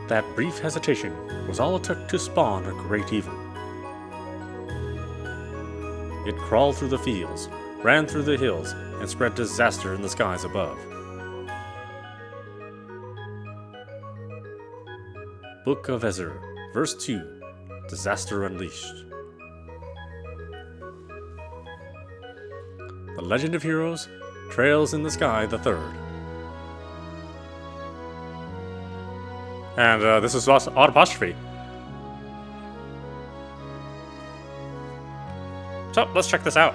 That brief hesitation was all it took to spawn a great evil. It crawled through the fields, ran through the hills, and spread disaster in the skies above. Book of Ezra, verse 2, Disaster Unleashed. The Legend of Heroes, Trails in the Sky, the Third. And this is audap. So, let's check this out.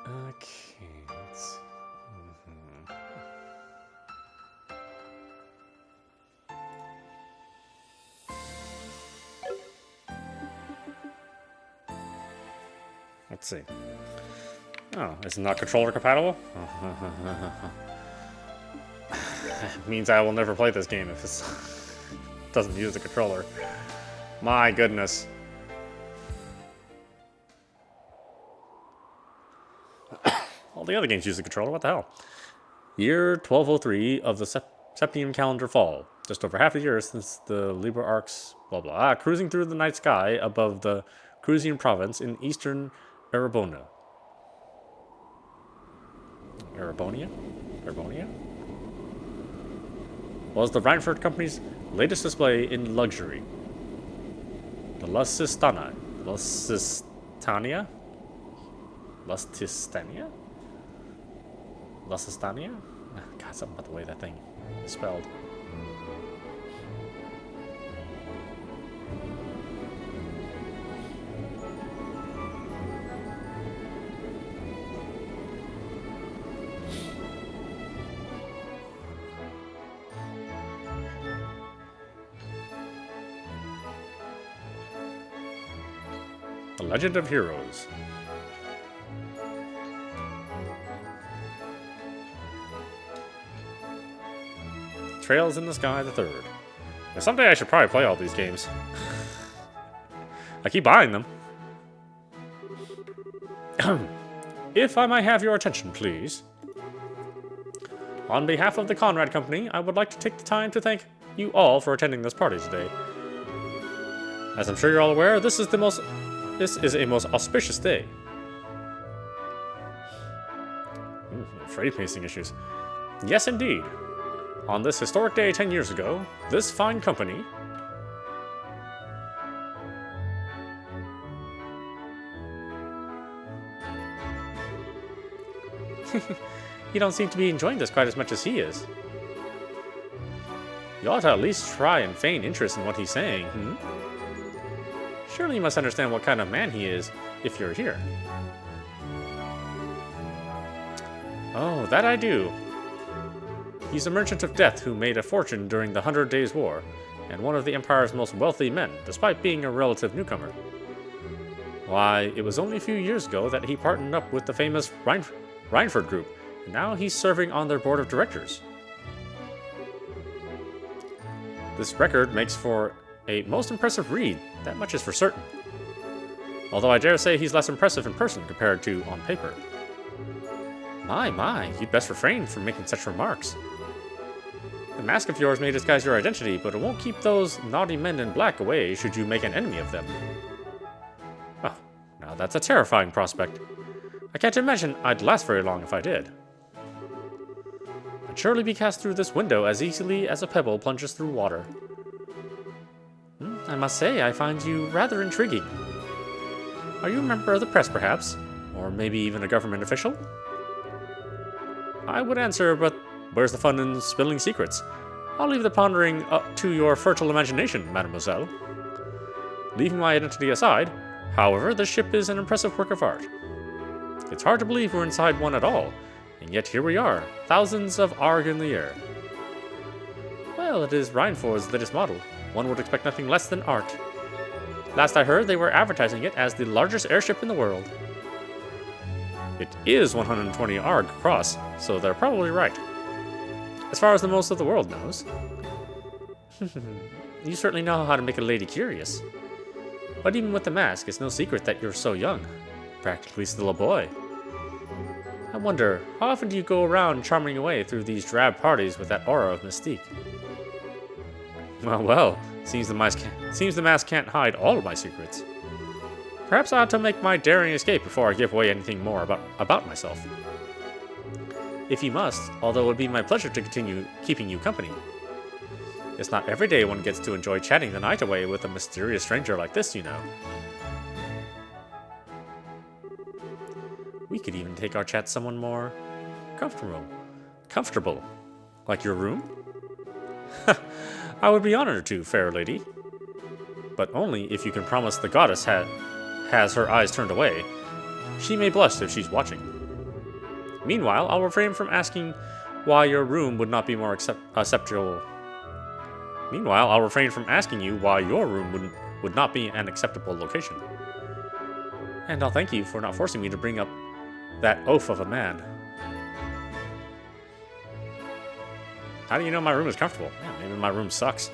Okay, let's see. Let's see. Oh, it's not controller compatible? Means I will never play this game if it doesn't use the controller. My goodness. All the other games use the controller, what the hell? Year 1203 of the Septium calendar fall. Just over half a year since the Libra Arcs, blah blah, cruising through the night sky above the Cruzian province in eastern Erebonia. Erebonia? Was the Reinford Company's latest display in luxury. The Lusistania? God, something about the way that thing is spelled. The Legend of Heroes. Trails in the Sky, the Third. Now, someday I should probably play all these games. I keep buying them. If I might have your attention, please. On behalf of the Conrad Company, I would like to take the time to thank you all for attending this party today. As I'm sure you're all aware, this is a most auspicious day. Phrase pacing issues. Yes, indeed. On this historic day 10 years ago, this fine company You don't seem to be enjoying this quite as much as he is. You ought to at least try and feign interest in what he's saying, Surely you must understand what kind of man he is, if you're here. Oh, that I do. He's a merchant of death who made a fortune during the 100 Days' War, and one of the Empire's most wealthy men, despite being a relative newcomer. Why, it was only a few years ago that he partnered up with the famous Reinford Group, and now he's serving on their board of directors. This record makes for a most impressive read, that much is for certain. Although I dare say he's less impressive in person compared to on paper. My, you'd best refrain from making such remarks. The mask of yours may disguise your identity, but it won't keep those naughty men in black away should you make an enemy of them. Oh, now that's a terrifying prospect. I can't imagine I'd last very long if I did. I'd surely be cast through this window as easily as a pebble plunges through water. I must say, I find you rather intriguing. Are you a member of the press, perhaps? Or maybe even a government official? I would answer, but where's the fun in spilling secrets? I'll leave the pondering up to your fertile imagination, mademoiselle. Leaving my identity aside, however, this ship is an impressive work of art. It's hard to believe we're inside one at all, and yet here we are, thousands of arg in the air. Well, it is Reinford's latest model. One would expect nothing less than art. Last I heard, they were advertising it as the largest airship in the world. It is 120 arg across, so they're probably right. As far as the most of the world knows. you certainly know how to make a lady curious. But even with the mask, it's no secret that you're so young. Practically still a boy. I wonder, how often do you go around charming away through these drab parties with that aura of mystique? Well, seems the mask can't hide all of my secrets. Perhaps I ought to make my daring escape before I give away anything more about myself. If you must, although it would be my pleasure to continue keeping you company. It's not every day one gets to enjoy chatting the night away with a mysterious stranger like this, you know. We could even take our chat someone more comfortable. Like your room? I would be honored to, fair lady. But only if you can promise the goddess has her eyes turned away. She may blush if she's watching. Meanwhile, I'll refrain from asking why your room would not be more acceptable. Meanwhile, I'll refrain from asking you why your room would not be an acceptable location. And I'll thank you for not forcing me to bring up that oaf of a man. How do you know my room is comfortable? Yeah, maybe my room sucks.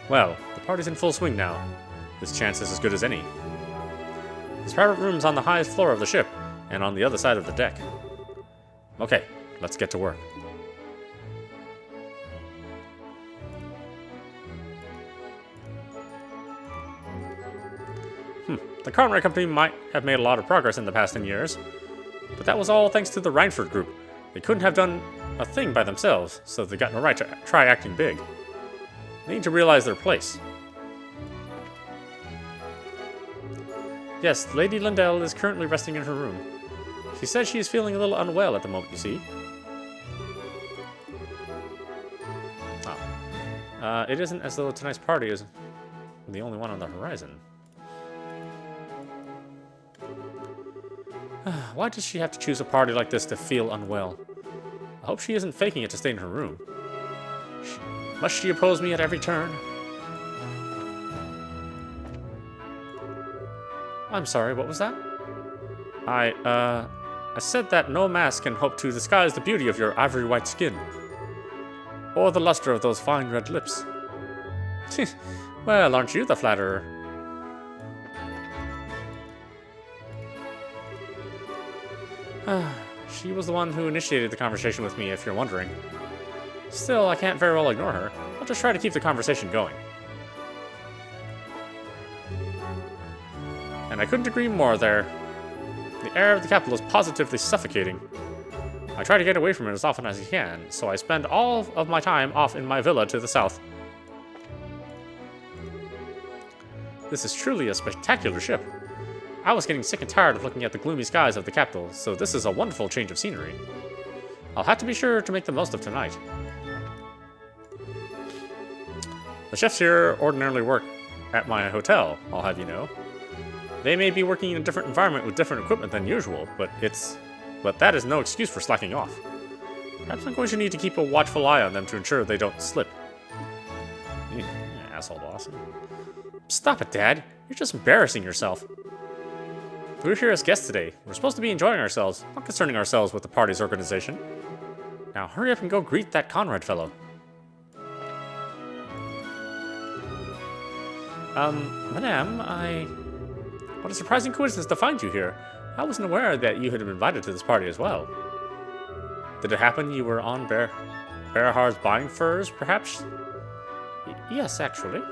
Well, the party's in full swing now. This chance is as good as any. This private room's on the highest floor of the ship, and on the other side of the deck. Okay, let's get to work. The Conrad Company might have made a lot of progress in the past 10 years, but that was all thanks to the Reinford Group. They couldn't have done a thing by themselves, so they got no right to try acting big. They need to realize their place. Yes, Lady Lindell is currently resting in her room. She says she is feeling a little unwell at the moment, you see. Oh. It isn't as though tonight's party is the only one on the horizon. Why does she have to choose a party like this to feel unwell? I hope she isn't faking it to stay in her room. Must she oppose me at every turn? I'm sorry, what was that? I said that no mask can hope to disguise the beauty of your ivory white skin. Or the luster of those fine red lips. Well, aren't you the flatterer? She was the one who initiated the conversation with me, if you're wondering. Still, I can't very well ignore her. I'll just try to keep the conversation going. And I couldn't agree more there. The air of the capital is positively suffocating. I try to get away from it as often as I can, so I spend all of my time off in my villa to the south. This is truly a spectacular ship. I was getting sick and tired of looking at the gloomy skies of the capital, so this is a wonderful change of scenery. I'll have to be sure to make the most of tonight. The chefs here ordinarily work at my hotel, I'll have you know. They may be working in a different environment with different equipment than usual, but that is no excuse for slacking off. Perhaps I'm going to need to keep a watchful eye on them to ensure they don't slip. Asshole boss. Stop it, Dad. You're just embarrassing yourself. We're here as guests today. We're supposed to be enjoying ourselves, not concerning ourselves with the party's organization. Now hurry up and go greet that Conrad fellow. Madame, What a surprising coincidence to find you here. I wasn't aware that you had been invited to this party as well. Did it happen you were on Berhar's buying furs, perhaps? Yes, actually.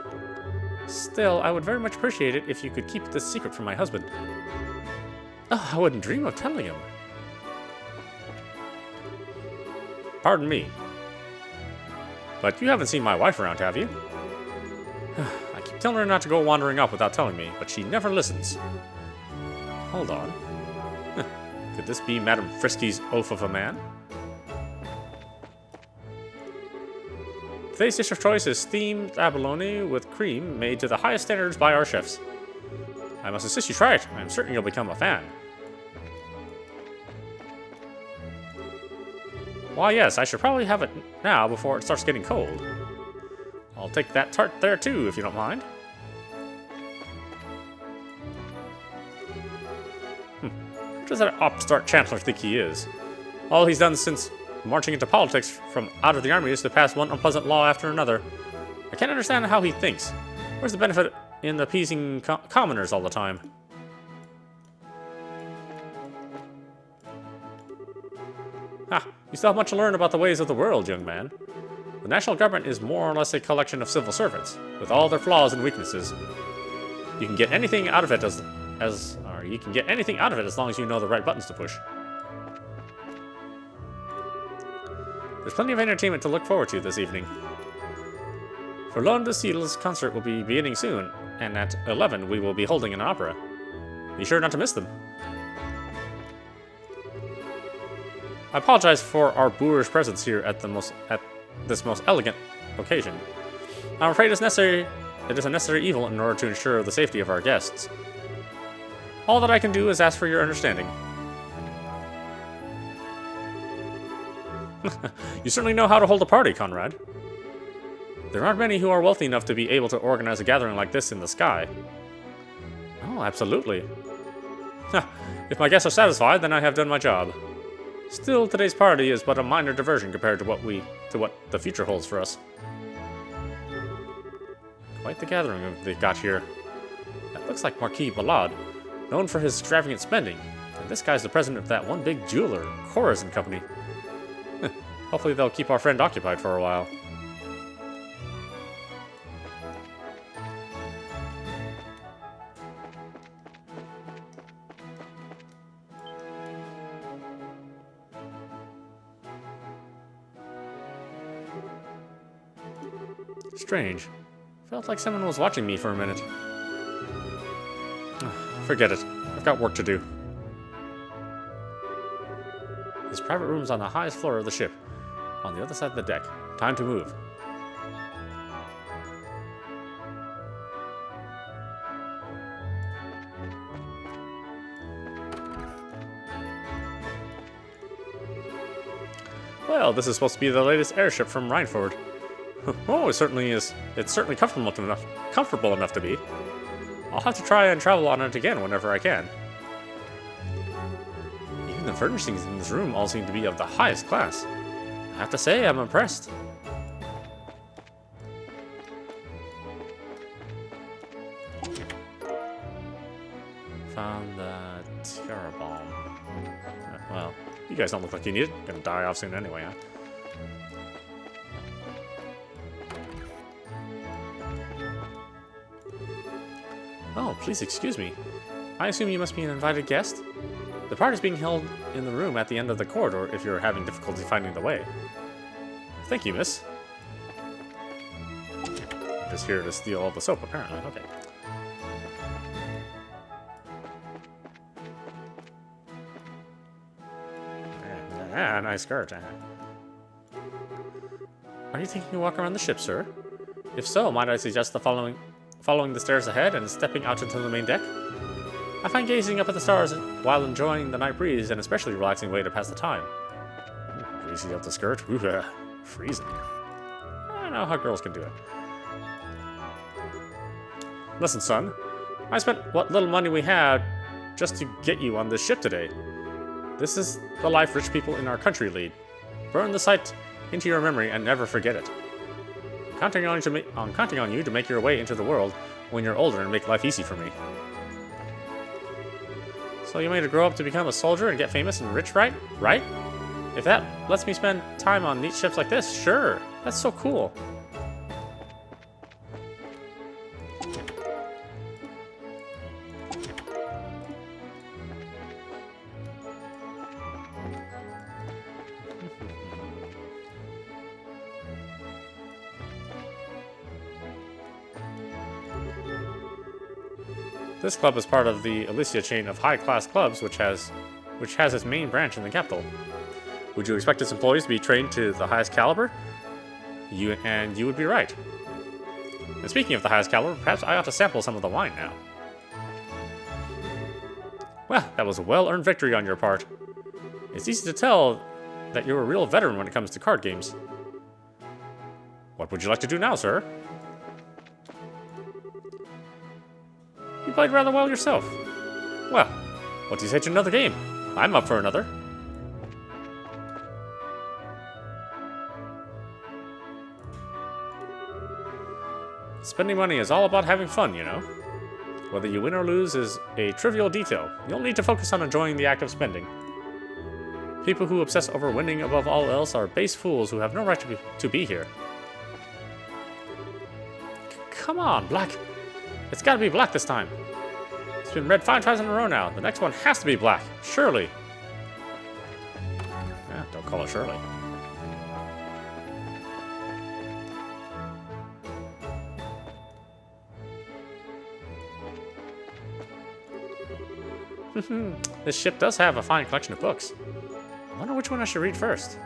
Still, I would very much appreciate it if you could keep this secret from my husband. Oh, I wouldn't dream of telling him. Pardon me. But you haven't seen my wife around, have you? I keep telling her not to go wandering off without telling me, but she never listens. Hold on. Could this be Madame Frisky's oaf of a man? Today's dish of choice is steamed abalone with cream made to the highest standards by our chefs. I must insist you try it. I'm certain you'll become a fan. Why, yes, I should probably have it now before it starts getting cold. I'll take that tart there too, if you don't mind. What does that upstart chancellor think he is? All he's done since marching into politics from out of the army is to pass one unpleasant law after another. I can't understand how he thinks. Where's the benefit in appeasing commoners all the time? Ha! You still have much to learn about the ways of the world, young man. The national government is more or less a collection of civil servants, with all their flaws and weaknesses. You can get anything out of it as long as you know the right buttons to push. There's plenty of entertainment to look forward to this evening. Furlon de Ciel's concert will be beginning soon, and at 11 we will be holding an opera. Be sure not to miss them. I apologize for our boorish presence here at this most elegant occasion. I'm afraid it is a necessary evil in order to ensure the safety of our guests. All that I can do is ask for your understanding. You certainly know how to hold a party, Conrad. There aren't many who are wealthy enough to be able to organize a gathering like this in the sky. Oh, absolutely. If my guests are satisfied, then I have done my job. Still, today's party is but a minor diversion compared to what the future holds for us. Quite the gathering they've got here. That looks like Marquis Ballade, known for his extravagant spending. And this guy's the president of that one big jeweler, Coras and Company. Hopefully they'll keep our friend occupied for a while. Strange. Felt like someone was watching me for a minute. Forget it. I've got work to do. His private room's on the highest floor of the ship, on the other side of the deck. Time to move. Well, this is supposed to be the latest airship from Rhineford. Oh, it certainly is. It's certainly comfortable enough to be. I'll have to try and travel on it again whenever I can. Even the furnishings in this room all seem to be of the highest class. I have to say, I'm impressed. Found the Terra Bomb. Well, you guys don't look like you need it. Gonna die off soon anyway, huh? Oh, please excuse me. I assume you must be an invited guest? The party is being held in the room at the end of the corridor if you're having difficulty finding the way. Thank you, miss. I'm just here to steal all the soap, apparently. Okay. Nice skirt. Are you thinking to walk around the ship, sir? If so, might I suggest following the stairs ahead and stepping out into the main deck? I find gazing up at the stars while enjoying the night breeze an especially relaxing way to pass the time. Greasy up the skirt? Ooh, freezing. I don't know how girls can do it. Listen, son. I spent what little money we had just to get you on this ship today. This is the life rich people in our country lead. Burn the sight into your memory and never forget it. I'm counting on you to make your way into the world when you're older and make life easy for me. So you made to grow up to become a soldier and get famous and rich, right? Right? If that lets me spend time on neat ships like this, sure. That's so cool. This club is part of the Elysia chain of high-class clubs, which has its main branch in the capital. Would you expect its employees to be trained to the highest caliber? You would be right. And speaking of the highest caliber, perhaps I ought to sample some of the wine now. Well, that was a well-earned victory on your part. It's easy to tell that you're a real veteran when it comes to card games. What would you like to do now, sir? You played rather well yourself. Well, what do you say to another game? I'm up for another. Spending money is all about having fun, you know? Whether you win or lose is a trivial detail. You'll need to focus on enjoying the act of spending. People who obsess over winning above all else are base fools who have no right to be here. Come on, Black. It's gotta be Black this time. It's been red 5 times in a row now. The next one has to be Black. Surely. Don't call it Shirley. This ship does have a fine collection of books. I wonder which one I should read first.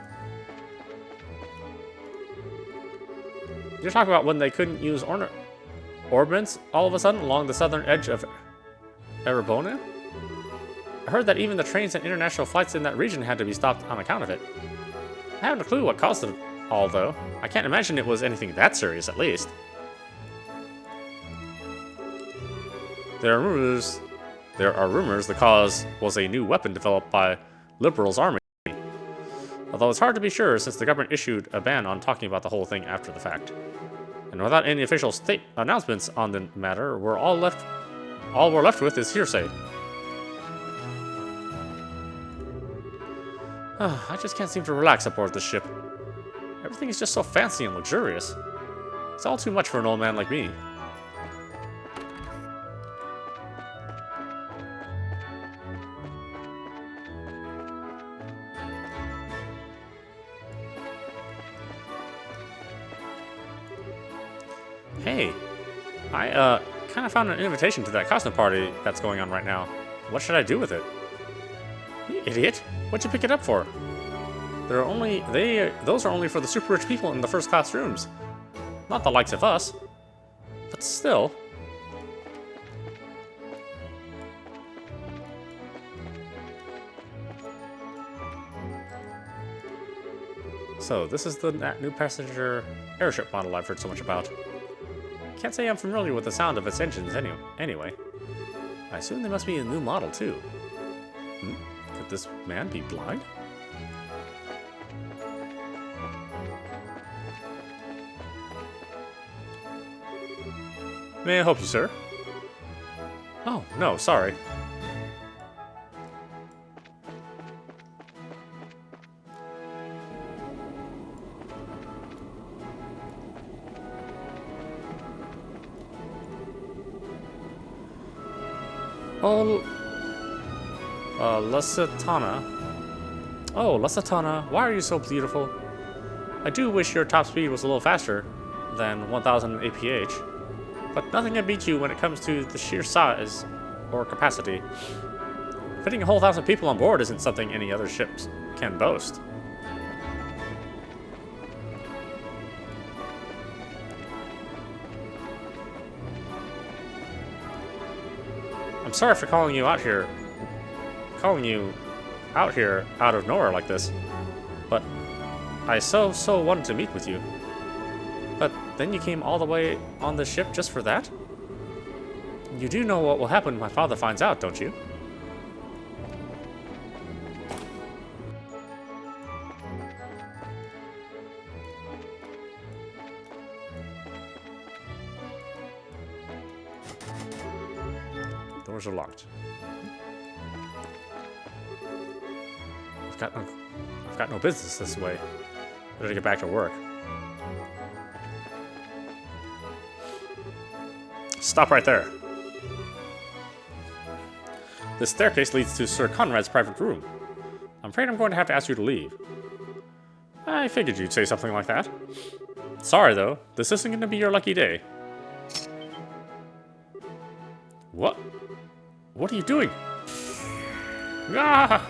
You're talking about when they couldn't use orbits all of a sudden along the southern edge of Erebona? I heard that even the trains and international flights in that region had to be stopped on account of it. I haven't a clue what caused it all, though. I can't imagine it was anything that serious, at least. There are rumors the cause was a new weapon developed by Liberal's army. Although it's hard to be sure since the government issued a ban on talking about the whole thing after the fact. And without any official state announcements on the matter, all we're left with is hearsay. I just can't seem to relax aboard this ship. Everything is just so fancy and luxurious. It's all too much for an old man like me. Hey, I kind of found an invitation to that costume party that's going on right now. What should I do with it? You idiot! What'd you pick it up for? Those are only for the super rich people in the first class rooms. Not the likes of us. But still. So, this is the new passenger airship model I've heard so much about. Can't say I'm familiar with the sound of its engines anyway. I assume they must be a new model too. Could this man be blind? May I help you, sir? Oh, no, sorry. Oh, Lasatana. Oh, Lasatana, why are you so beautiful? I do wish your top speed was a little faster than 1000 APH, but nothing can beat you when it comes to the sheer size or capacity. Fitting a whole 1,000 people on board isn't something any other ships can boast. I'm sorry for calling you out here out of nowhere like this, but I so wanted to meet with you. But then you came all the way on the ship just for that? You do know what will happen when my father finds out, don't you? Doors are locked. I've got no business this way. Better get back to work. Stop right there. This staircase leads to Sir Conrad's private room. I'm afraid I'm going to have to ask you to leave. I figured you'd say something like that. Sorry though, this isn't going to be your lucky day. What? What are you doing? Ah!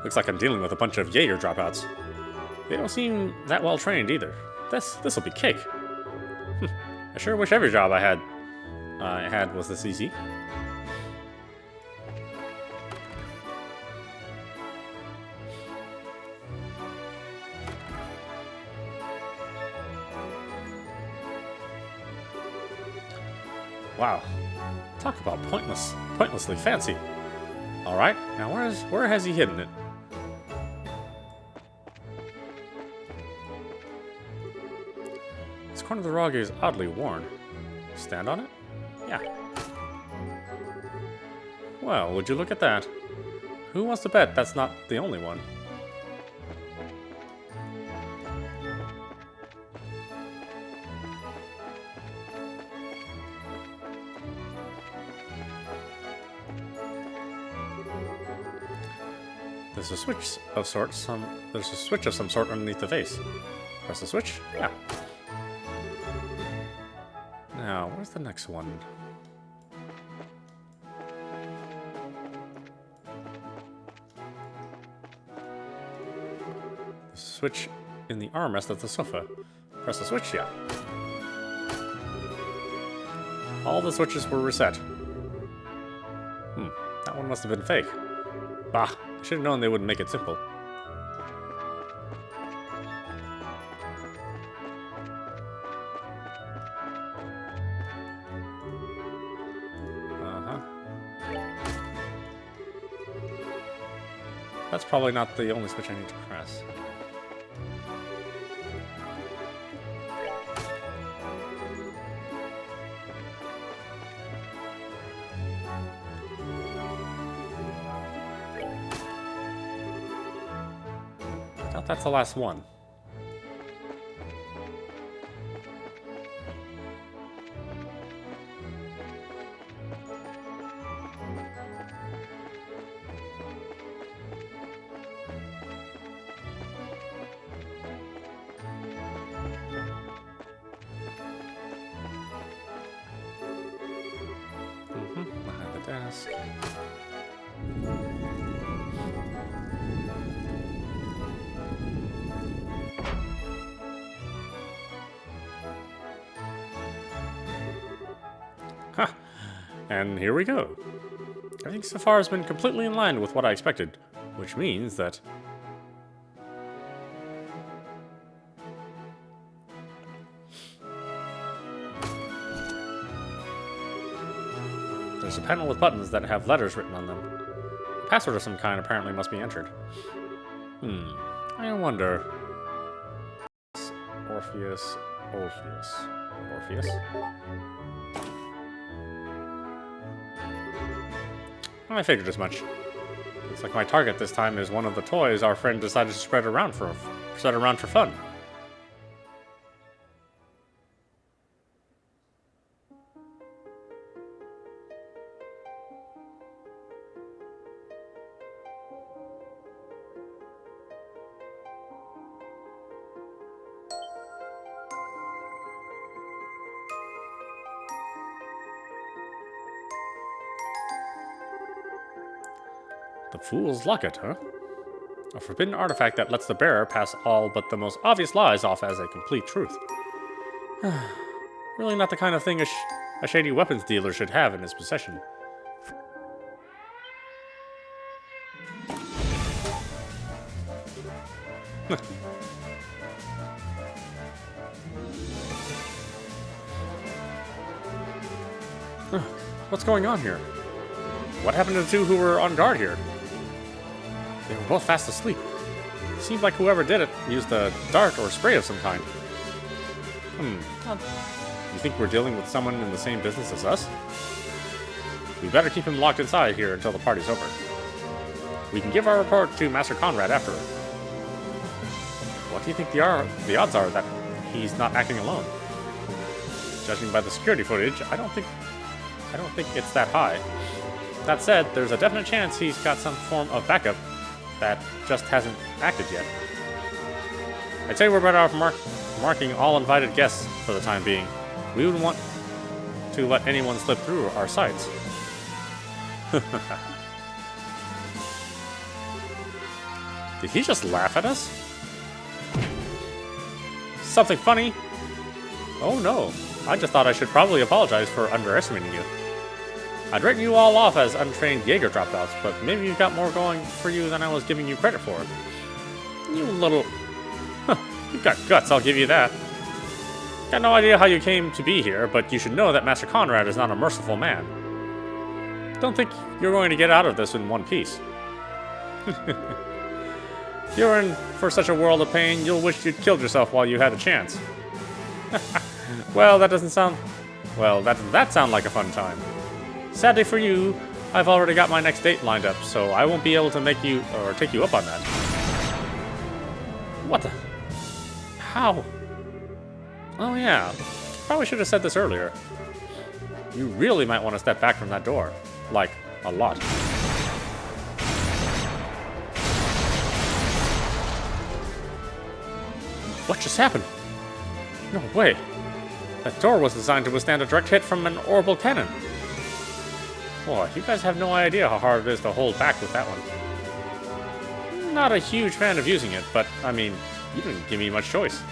Looks like I'm dealing with a bunch of Jaeger dropouts. They don't seem that well trained either. This'll be cake. I sure wish every job I had was this easy. Wow. Talk about pointlessly fancy. Alright, now where has he hidden it? This corner of the rug is oddly worn. Stand on it? Yeah. Well, would you look at that? Who wants to bet that's not the only one? There's a switch of sorts. There's a switch of some sort underneath the vase. Press the switch. Yeah. Now, where's the next one? The switch in the armrest of the sofa. Press the switch. Yeah. All the switches were reset. That one must have been fake. Bah. I should have known they wouldn't make it simple. That's probably not the only switch I need to press. I thought that's the last one. Behind the desk. Ha! And here we go. Everything so far has been completely in line with what I expected, which means that there's a panel with buttons that have letters written on them. A password of some kind apparently must be entered. I wonder. Orpheus. I figured as much. Looks like my target this time is one of the toys our friend decided to spread around for fun. The Fool's Locket, huh? A forbidden artifact that lets the bearer pass all but the most obvious lies off as a complete truth. Really not the kind of thing a shady weapons dealer should have in his possession. What's going on here? What happened to the two who were on guard here? They were both fast asleep. It seemed like whoever did it used a dart or spray of some kind. You think we're dealing with someone in the same business as us? We better keep him locked inside here until the party's over. We can give our report to Master Conrad afterward. What do you think the odds are that he's not acting alone? Judging by the security footage, I don't think it's that high. That said, there's a definite chance he's got some form of backup that just hasn't acted yet. I'd say we're better off marking all invited guests for the time being. We wouldn't want to let anyone slip through our sights. Did he just laugh at us? Something funny? Oh no, I just thought I should probably apologize for underestimating you. I'd written you all off as untrained Jaeger dropouts, but maybe you've got more going for you than I was giving you credit for. You little... You've got guts, I'll give you that. Got no idea how you came to be here, but you should know that Master Conrad is not a merciful man. Don't think you're going to get out of this in one piece. If you're in for such a world of pain, you'll wish you'd killed yourself while you had the chance. Well, that doesn't sound... Well, that doesn't that sound like a fun time? Sadly for you, I've already got my next date lined up, so I won't be able to make you, or take you up on that. What the... How? Oh yeah, probably should have said this earlier. You really might want to step back from that door. Like, a lot. What just happened? No way. That door was designed to withstand a direct hit from an orbital cannon. Boy, you guys have no idea how hard it is to hold back with that one. Not a huge fan of using it, but, I mean, you didn't give me much choice.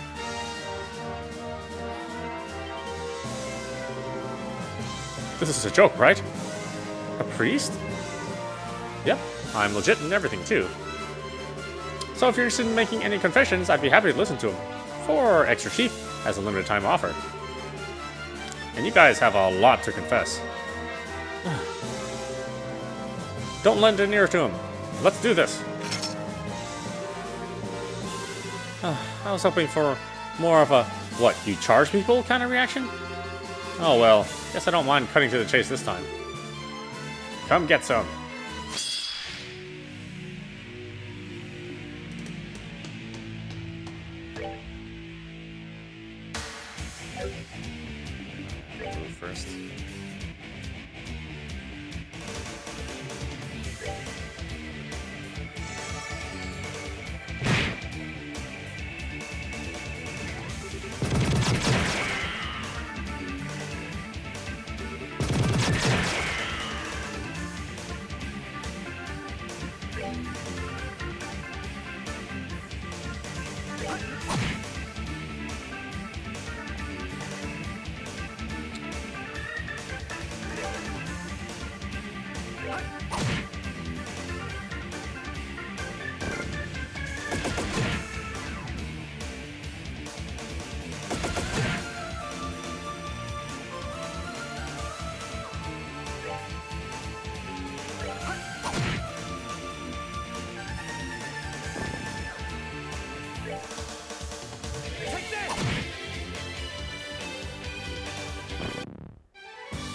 This is a joke, right? A priest? Yep, I'm legit and everything, too. So if you're interested in making any confessions, I'd be happy to listen to them. For extra cheap, as a limited time offer. And you guys have a lot to confess. Don't lend an ear to him. Let's do this. I was hoping for more of a, what, you charge people kind of reaction? Oh well, guess I don't mind cutting to the chase this time. Come get some. Move first.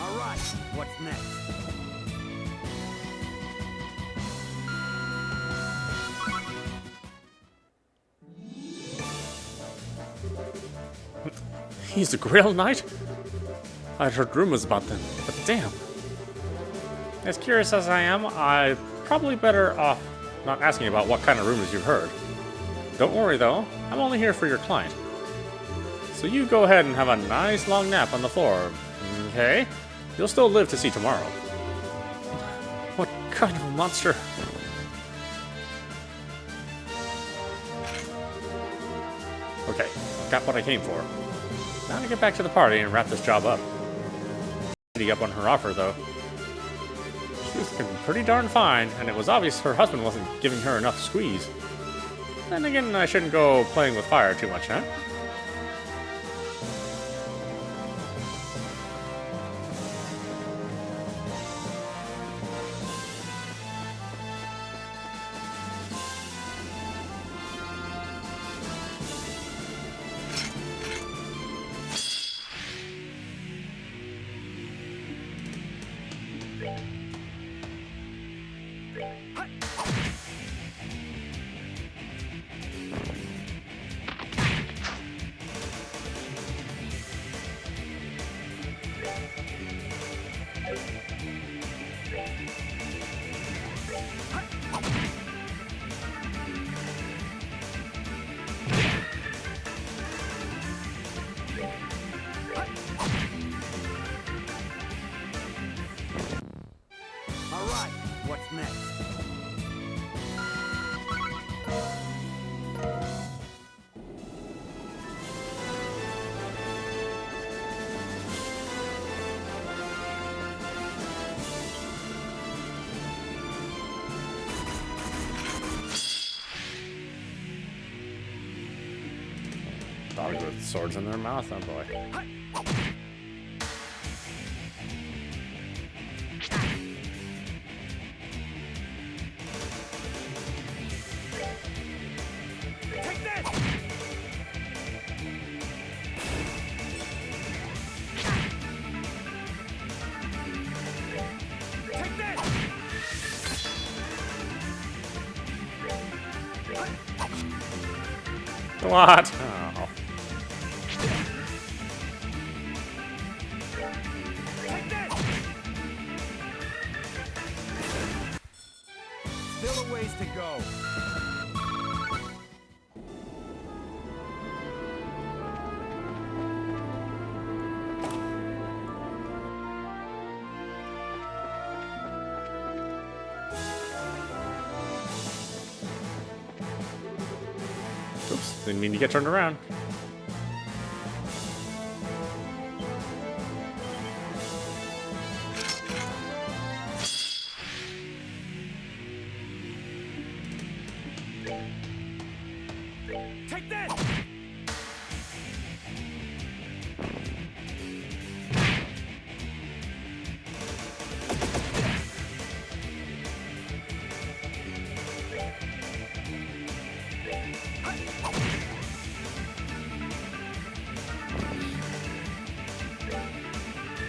Alright, what's next? He's a Grail Knight? I'd heard rumors about them, but damn. As curious as I am, I'd probably better off not asking about what kind of rumors you've heard. Don't worry though, I'm only here for your client. So you go ahead and have a nice long nap on the floor, okay? You'll still live to see tomorrow. What kind of a monster? Okay, got what I came for. Now to get back to the party and wrap this job up. Up on her offer, though. She was looking pretty darn fine, and it was obvious her husband wasn't giving her enough squeeze. Then again, I shouldn't go playing with fire too much, huh? Alright, what's next? Dogs with swords in their mouth, oh boy. Take this! What? Oh. Take this! Still a ways to go. Oops, didn't mean to get turned around. Take this!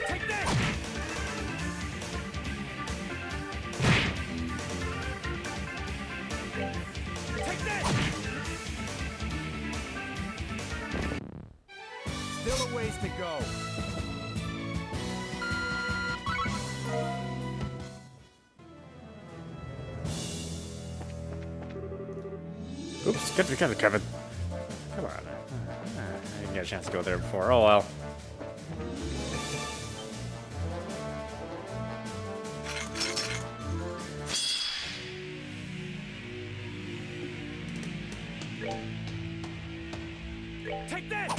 Take this! Take this! Still a ways to go. Oops, get together, Kevin. Come on. I didn't get a chance to go there before. Oh well. Take this!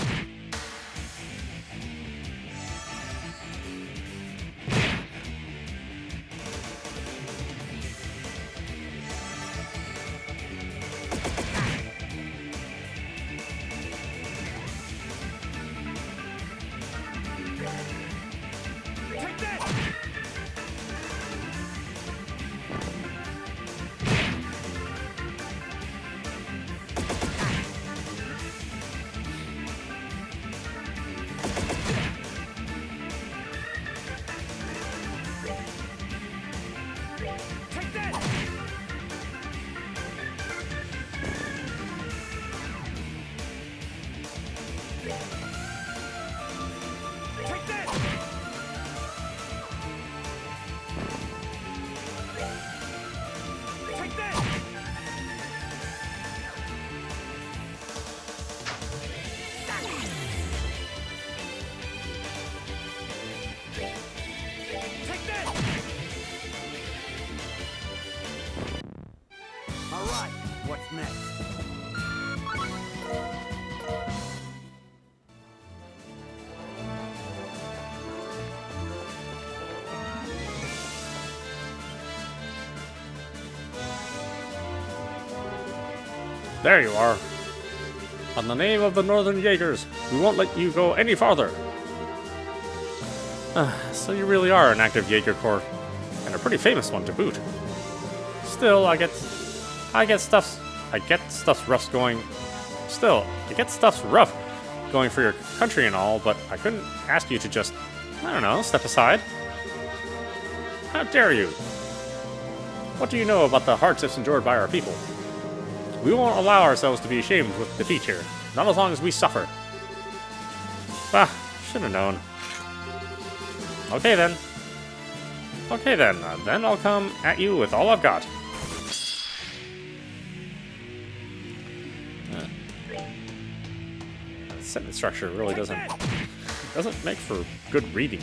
Take this! Take this! Take this! Take this! Take this! All right, what's next? There you are. On the name of the Northern Jaegers, we won't let you go any farther. So you really are an active Jaeger Corps, and a pretty famous one to boot. Still, I get stuff's rough going. Still, I get stuff's rough going for your country and all, but I couldn't ask you to just, I don't know, step aside. How dare you? What do you know about the hardships endured by our people? We won't allow ourselves to be ashamed with defeat here, not as long as we suffer. Ah, should have known. Okay then. Then I'll come at you with all I've got. The sentence structure really doesn't make for good reading.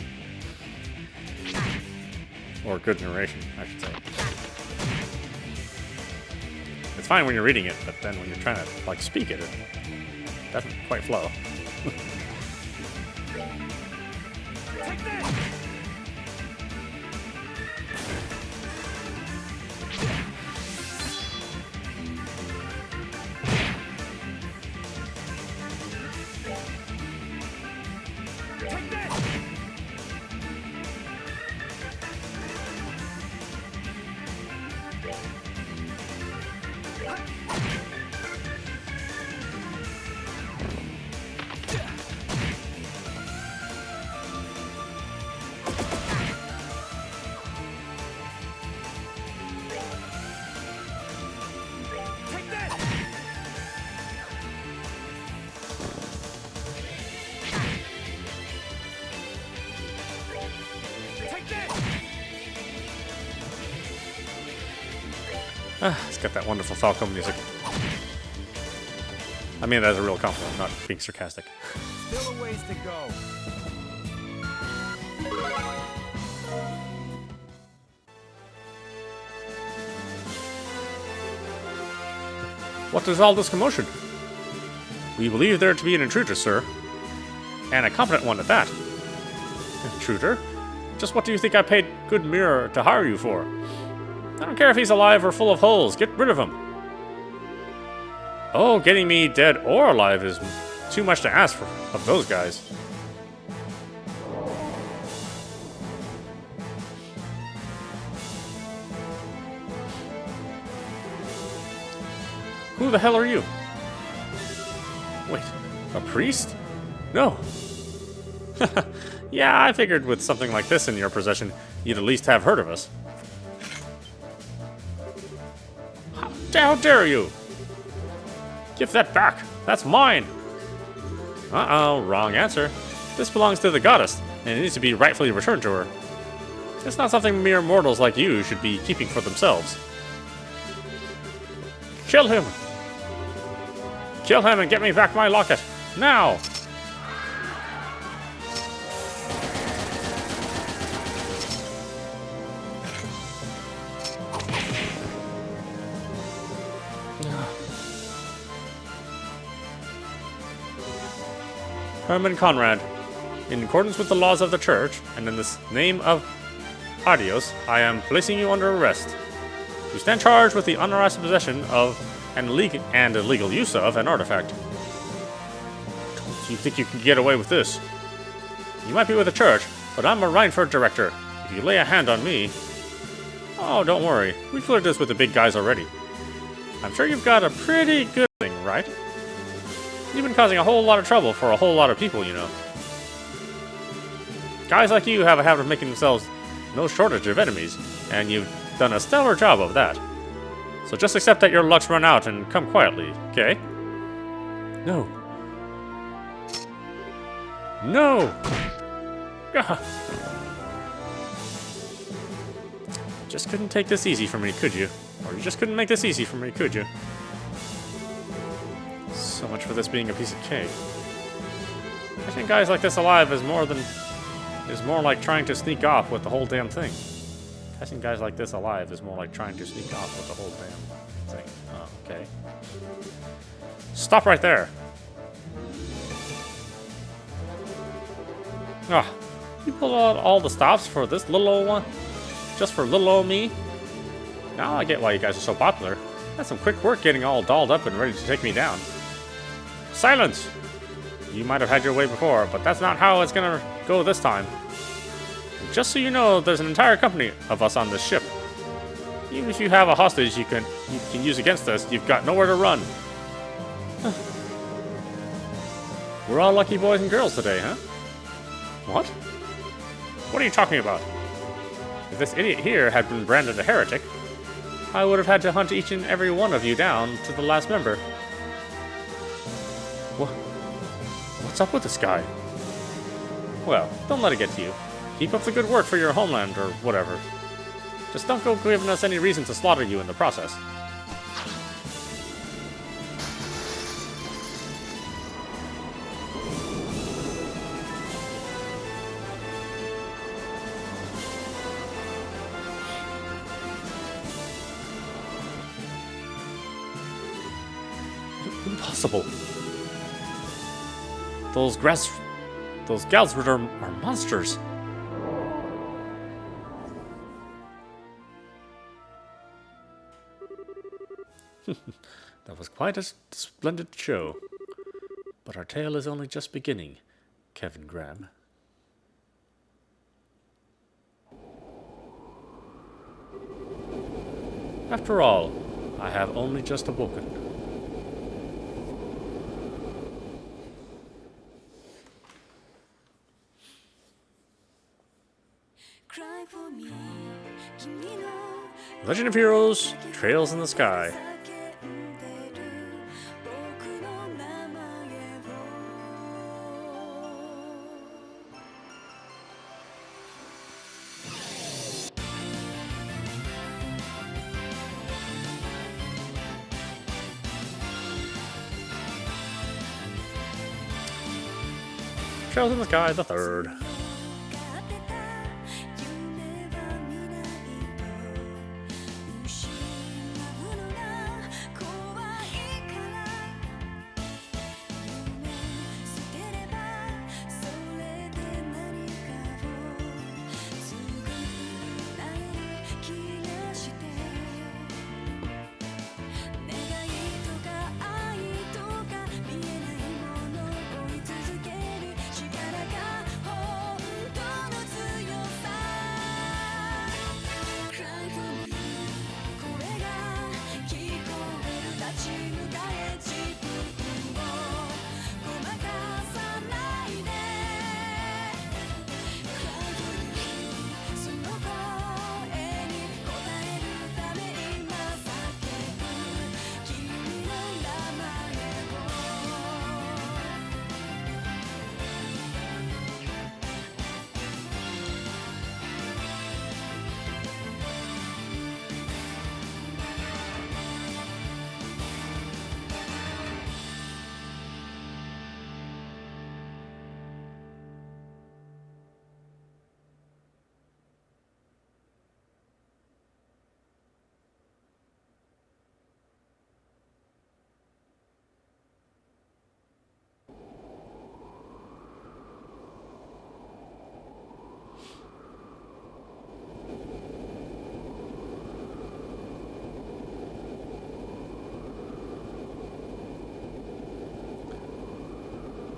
Or good narration, I should say. It's fine when you're reading it, but then when you're trying to, like, speak it, it doesn't quite flow. Take this! Take this! Take this! It's got that wonderful Falcon music. I mean that as a real compliment, not being sarcastic. Still a ways to go. What is all this commotion? We believe there to be an intruder, sir. And a competent one at that. Intruder? Just what do you think I paid Good Mirror to hire you for? I don't care if he's alive or full of holes. Get rid of him. Oh, getting me dead or alive is too much to ask for of those guys. Who the hell are you? Wait, a priest? No. Yeah, I figured with something like this in your possession, you'd at least have heard of us. How dare you! Give that back! That's mine! Uh-oh, wrong answer. This belongs to the goddess, and it needs to be rightfully returned to her. It's not something mere mortals like you should be keeping for themselves. Kill him! Kill him and get me back my locket! Now! Herman Conrad, in accordance with the laws of the church, and in the name of Adios, I am placing you under arrest. You stand charged with the unauthorized possession of and illegal use of an artifact. Don't you think you can get away with this? You might be with the church, but I'm a Reinford director. If you lay a hand on me... Oh, don't worry. We cleared this with the big guys already. I'm sure you've got a pretty good thing, right? You've been causing a whole lot of trouble for a whole lot of people, you know. Guys like you have a habit of making themselves no shortage of enemies, and you've done a stellar job of that. So just accept that your luck's run out and come quietly, okay? No. No! Gah. Just couldn't take this easy for me, could you? Or you just couldn't make this easy for me, could you? So much for this being a piece of cake. Catching guys like this alive is more like trying to sneak off with the whole damn thing. Catching guys like this alive is more like trying to sneak off with the whole damn thing. Oh, okay. Stop right there. Ah, you pulled out all the stops for this little old one? Just for little old me? Now I get why you guys are so popular. That's some quick work getting all dolled up and ready to take me down. Silence! You might have had your way before, but that's not how it's gonna go this time. And just so you know, there's an entire company of us on this ship. Even if you have a hostage you can use against us, you've got nowhere to run. We're all lucky boys and girls today, huh? What? What are you talking about? If this idiot here had been branded a heretic, I would have had to hunt each and every one of you down to the last member. What's up with this guy? Well, don't let it get to you. Keep up the good work for your homeland or whatever. Just don't go giving us any reason to slaughter you in the process. Impossible. Those gals are monsters. That was quite a splendid show. But our tale is only just beginning, Kevin Graham. After all, I have only just awoken. Legend of Heroes, Trails in the Sky. Shells in the Sky the Third.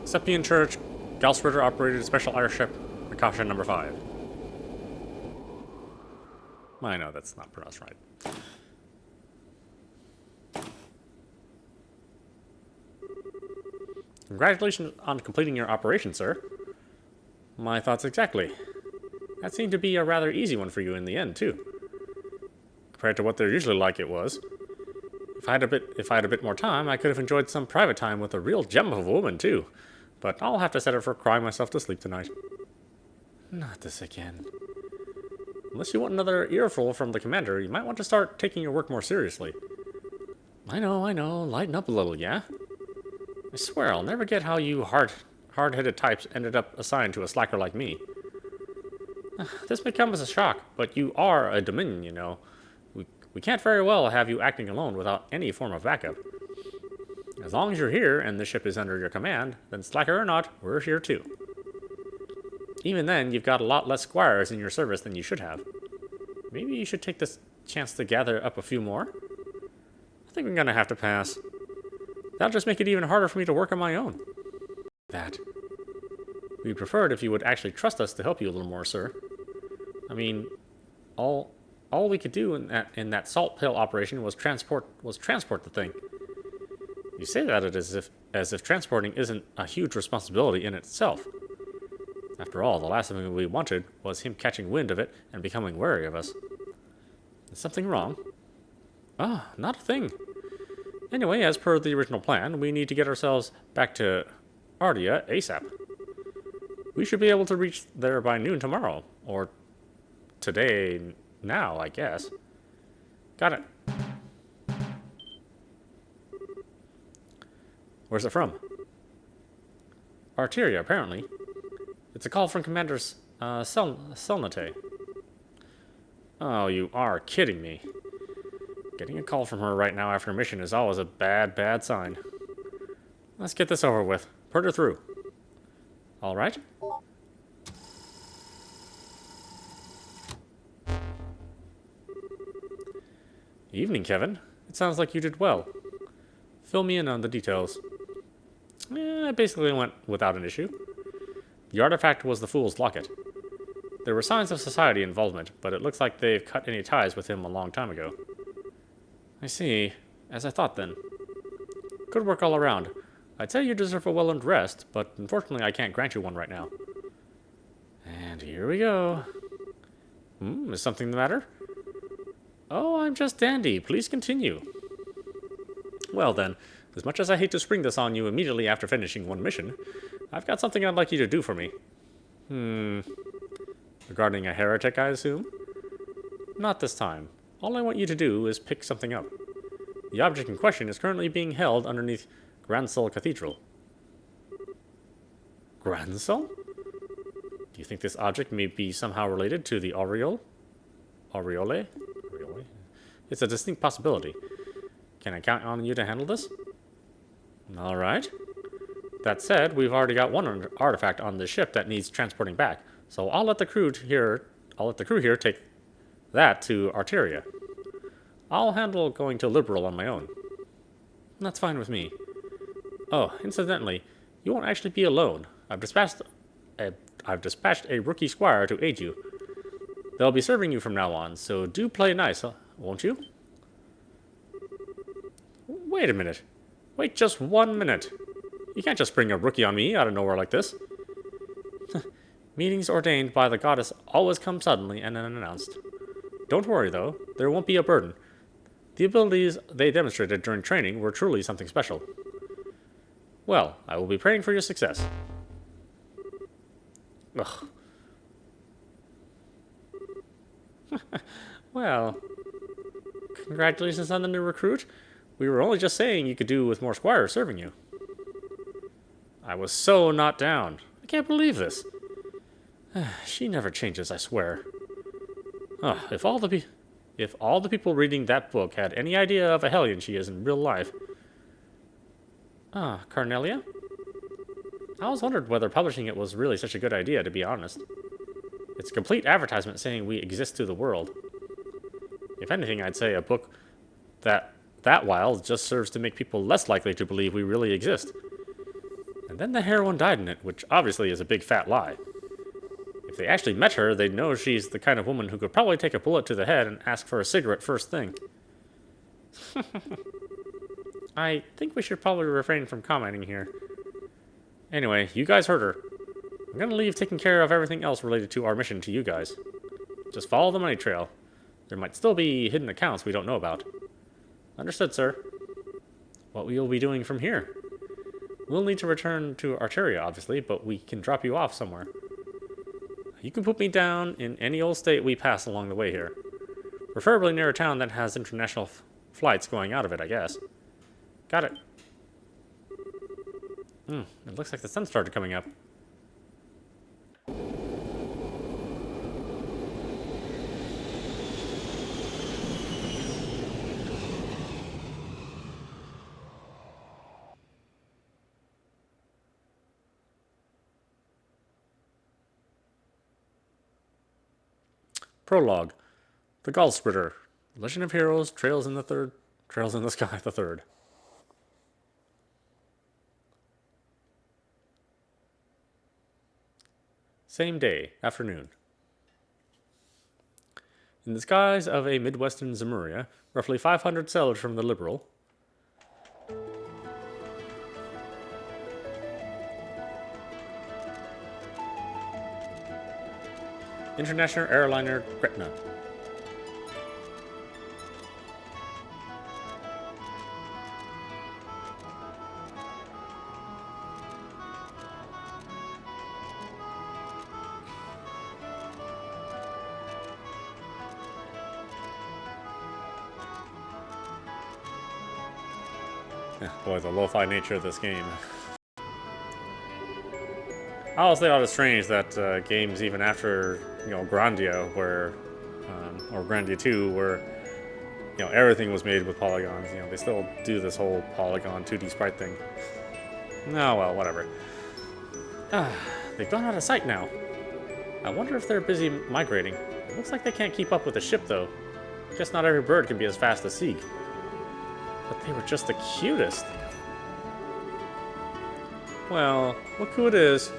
Seppian Church, Galsritter operated special airship, Akasha number 5. I know that's not pronounced right. Congratulations on completing your operation, sir. My thoughts exactly. That seemed to be a rather easy one for you in the end, too. Compared to what they're usually like, it was. If I had a bit more time, I could have enjoyed some private time with a real gem of a woman, too. But I'll have to settle for crying myself to sleep tonight. Not this again. Unless you want another earful from the commander, you might want to start taking your work more seriously. I know. Lighten up a little, yeah? I swear I'll never get how you hard-headed types ended up assigned to a slacker like me. This may come as a shock, but you are a Dominion, you know. We can't very well have you acting alone without any form of backup. As long as you're here and the ship is under your command, then slacker or not, we're here too. Even then, you've got a lot less squires in your service than you should have. Maybe you should take this chance to gather up a few more? I think I'm gonna have to pass. That'll just make it even harder for me to work on my own. That. We'd prefer it if you would actually trust us to help you a little more, sir. I mean, all we could do in that salt pail operation was transport the thing. You say that as if transporting isn't a huge responsibility in itself. After all, the last thing we wanted was him catching wind of it and becoming wary of us. Is something wrong? Ah, not a thing. Anyway, as per the original plan, we need to get ourselves back to Ardia ASAP. We should be able to reach there by noon tomorrow, or today, now, I guess. Got it. Where's it from? Arteria, apparently. It's a call from Commander Selnate. Oh, you are kidding me. Getting a call from her right now after a mission is always a bad sign. Let's get this over with. Put her through. All right? Evening, Kevin. It sounds like you did well. Fill me in on the details. I basically went without an issue. The artifact was the Fool's Locket. There were signs of society involvement, but it looks like they've cut any ties with him a long time ago. I see. As I thought then. Good work all around. I'd say you deserve a well-earned rest, but unfortunately I can't grant you one right now. And here we go. Is something the matter? Oh, I'm just dandy. Please continue. Well then, as much as I hate to spring this on you immediately after finishing one mission, I've got something I'd like you to do for me. Regarding a heretic, I assume? Not this time. All I want you to do is pick something up. The object in question is currently being held underneath Gransel Cathedral. grandson? Do you think this object may be somehow related to the aureole? Aureole? Aureole? It's a distinct possibility. Can I count on you to handle this? Alright. That said, we've already got one artifact on the ship that needs transporting back, so I'll let the crew here take that to Arteria. I'll handle going to Liberal on my own. That's fine with me. Oh, incidentally, you won't actually be alone. I've dispatched a rookie squire to aid you. They'll be serving you from now on, so do play nice, won't you? Wait a minute. Wait just 1 minute. You can't just bring a rookie on me out of nowhere like this. Meetings ordained by the goddess always come suddenly and unannounced. Don't worry, though. There won't be a burden. The abilities they demonstrated during training were truly something special. Well, I will be praying for your success. Ugh. Well, congratulations on the new recruit. We were only just saying you could do with more squires serving you. I was so not down. I can't believe this. She never changes, I swear. Oh, if all the people reading that book had any idea of a hellion she is in real life. Ah, Carnelia? I always wondered whether publishing it was really such a good idea, to be honest. It's a complete advertisement saying we exist to the world. If anything, I'd say a book that wild just serves to make people less likely to believe we really exist. And then the heroine died in it, which obviously is a big fat lie. If they actually met her, they'd know she's the kind of woman who could probably take a bullet to the head and ask for a cigarette first thing. I think we should probably refrain from commenting here. Anyway, you guys heard her. I'm gonna leave taking care of everything else related to our mission to you guys. Just follow the money trail. There might still be hidden accounts we don't know about. Understood, sir. What will you be doing from here? We'll need to return to Arteria, obviously, but we can drop you off somewhere. You can put me down in any old state we pass along the way here. Preferably near a town that has international flights going out of it, I guess. Got it. It looks like the sun started coming up. Prologue. The Gall Splitter. Legend of Heroes, Trails in the Sky, the third. Same day, afternoon. In the skies of a Midwestern Zemuria, roughly 500 sailors from the Liberal, international airliner Gretna. Boy, the lo-fi nature of this game. I always thought it was strange that games, even after, Grandia, or Grandia 2, where, everything was made with polygons, they still do this whole polygon 2D sprite thing. Oh, well, whatever. They've gone out of sight now. I wonder if they're busy migrating. It looks like they can't keep up with the ship, though. Guess not every bird can be as fast as Sieg. But they were just the cutest. Well, look who it is.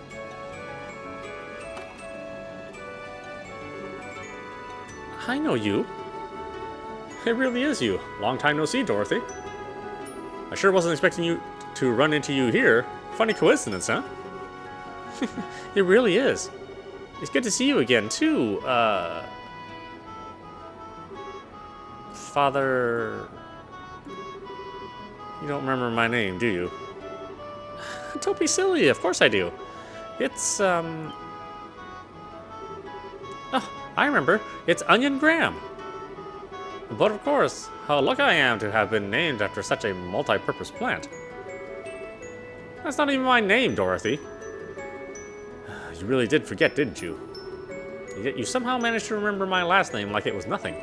I know you. It really is you. Long time no see, Dorothy. I sure wasn't expecting you to run into you here. Funny coincidence, huh? It really is. It's good to see you again, too. Father... You don't remember my name, do you? Don't be silly, of course I do. It's, Oh, I remember. It's Onion Graham. But of course, how lucky I am to have been named after such a multi-purpose plant. That's not even my name, Dorothy. You really did forget, didn't you? Yet you somehow managed to remember my last name like it was nothing.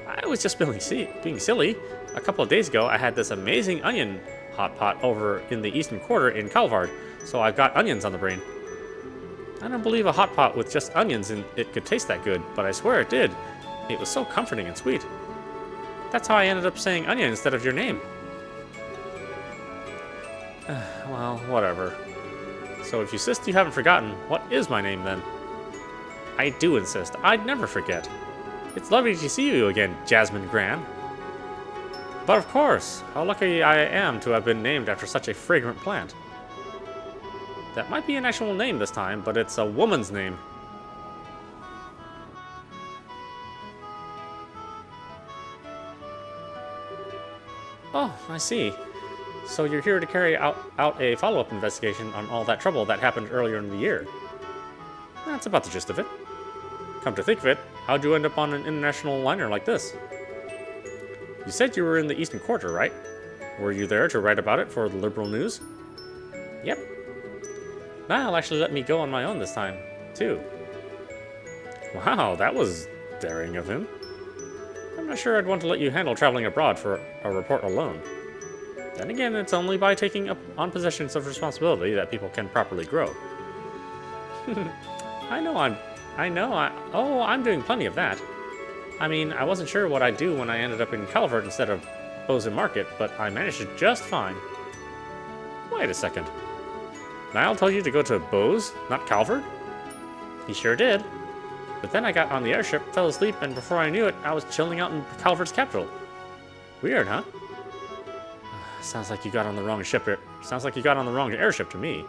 I was just being silly. A couple of days ago, I had this amazing onion hot pot over in the eastern quarter in Calvard, so I've got onions on the brain. I don't believe a hot pot with just onions in it could taste that good, but I swear it did. It was so comforting and sweet. That's how I ended up saying onion instead of your name. Well, whatever. So if you insist you haven't forgotten, what is my name then? I do insist. I'd never forget. It's lovely to see you again, Jasmine Gran. But of course, how lucky I am to have been named after such a fragrant plant. That might be an actual name this time, but it's a woman's name. Oh, I see. So you're here to carry out a follow-up investigation on all that trouble that happened earlier in the year. That's about the gist of it. Come to think of it, how'd you end up on an international liner like this? You said you were in the Eastern Quarter, right? Were you there to write about it for the Liberal News? Yep. Niall actually let me go on my own this time, too. Wow, that was daring of him. I'm not sure I'd want to let you handle traveling abroad for a report alone. Then again, it's only by taking up on positions of responsibility that people can properly grow. I'm doing plenty of that. I mean, I wasn't sure what I'd do when I ended up in Calvert instead of Bozeman Market, but I managed it just fine. Wait a second. Niall told you to go to Bose, not Calvert? He sure did. But then I got on the airship, fell asleep, and before I knew it, I was chilling out in Calvert's capital. Weird, huh? Sounds like you got on the wrong ship. Sounds like you got on the wrong airship to me.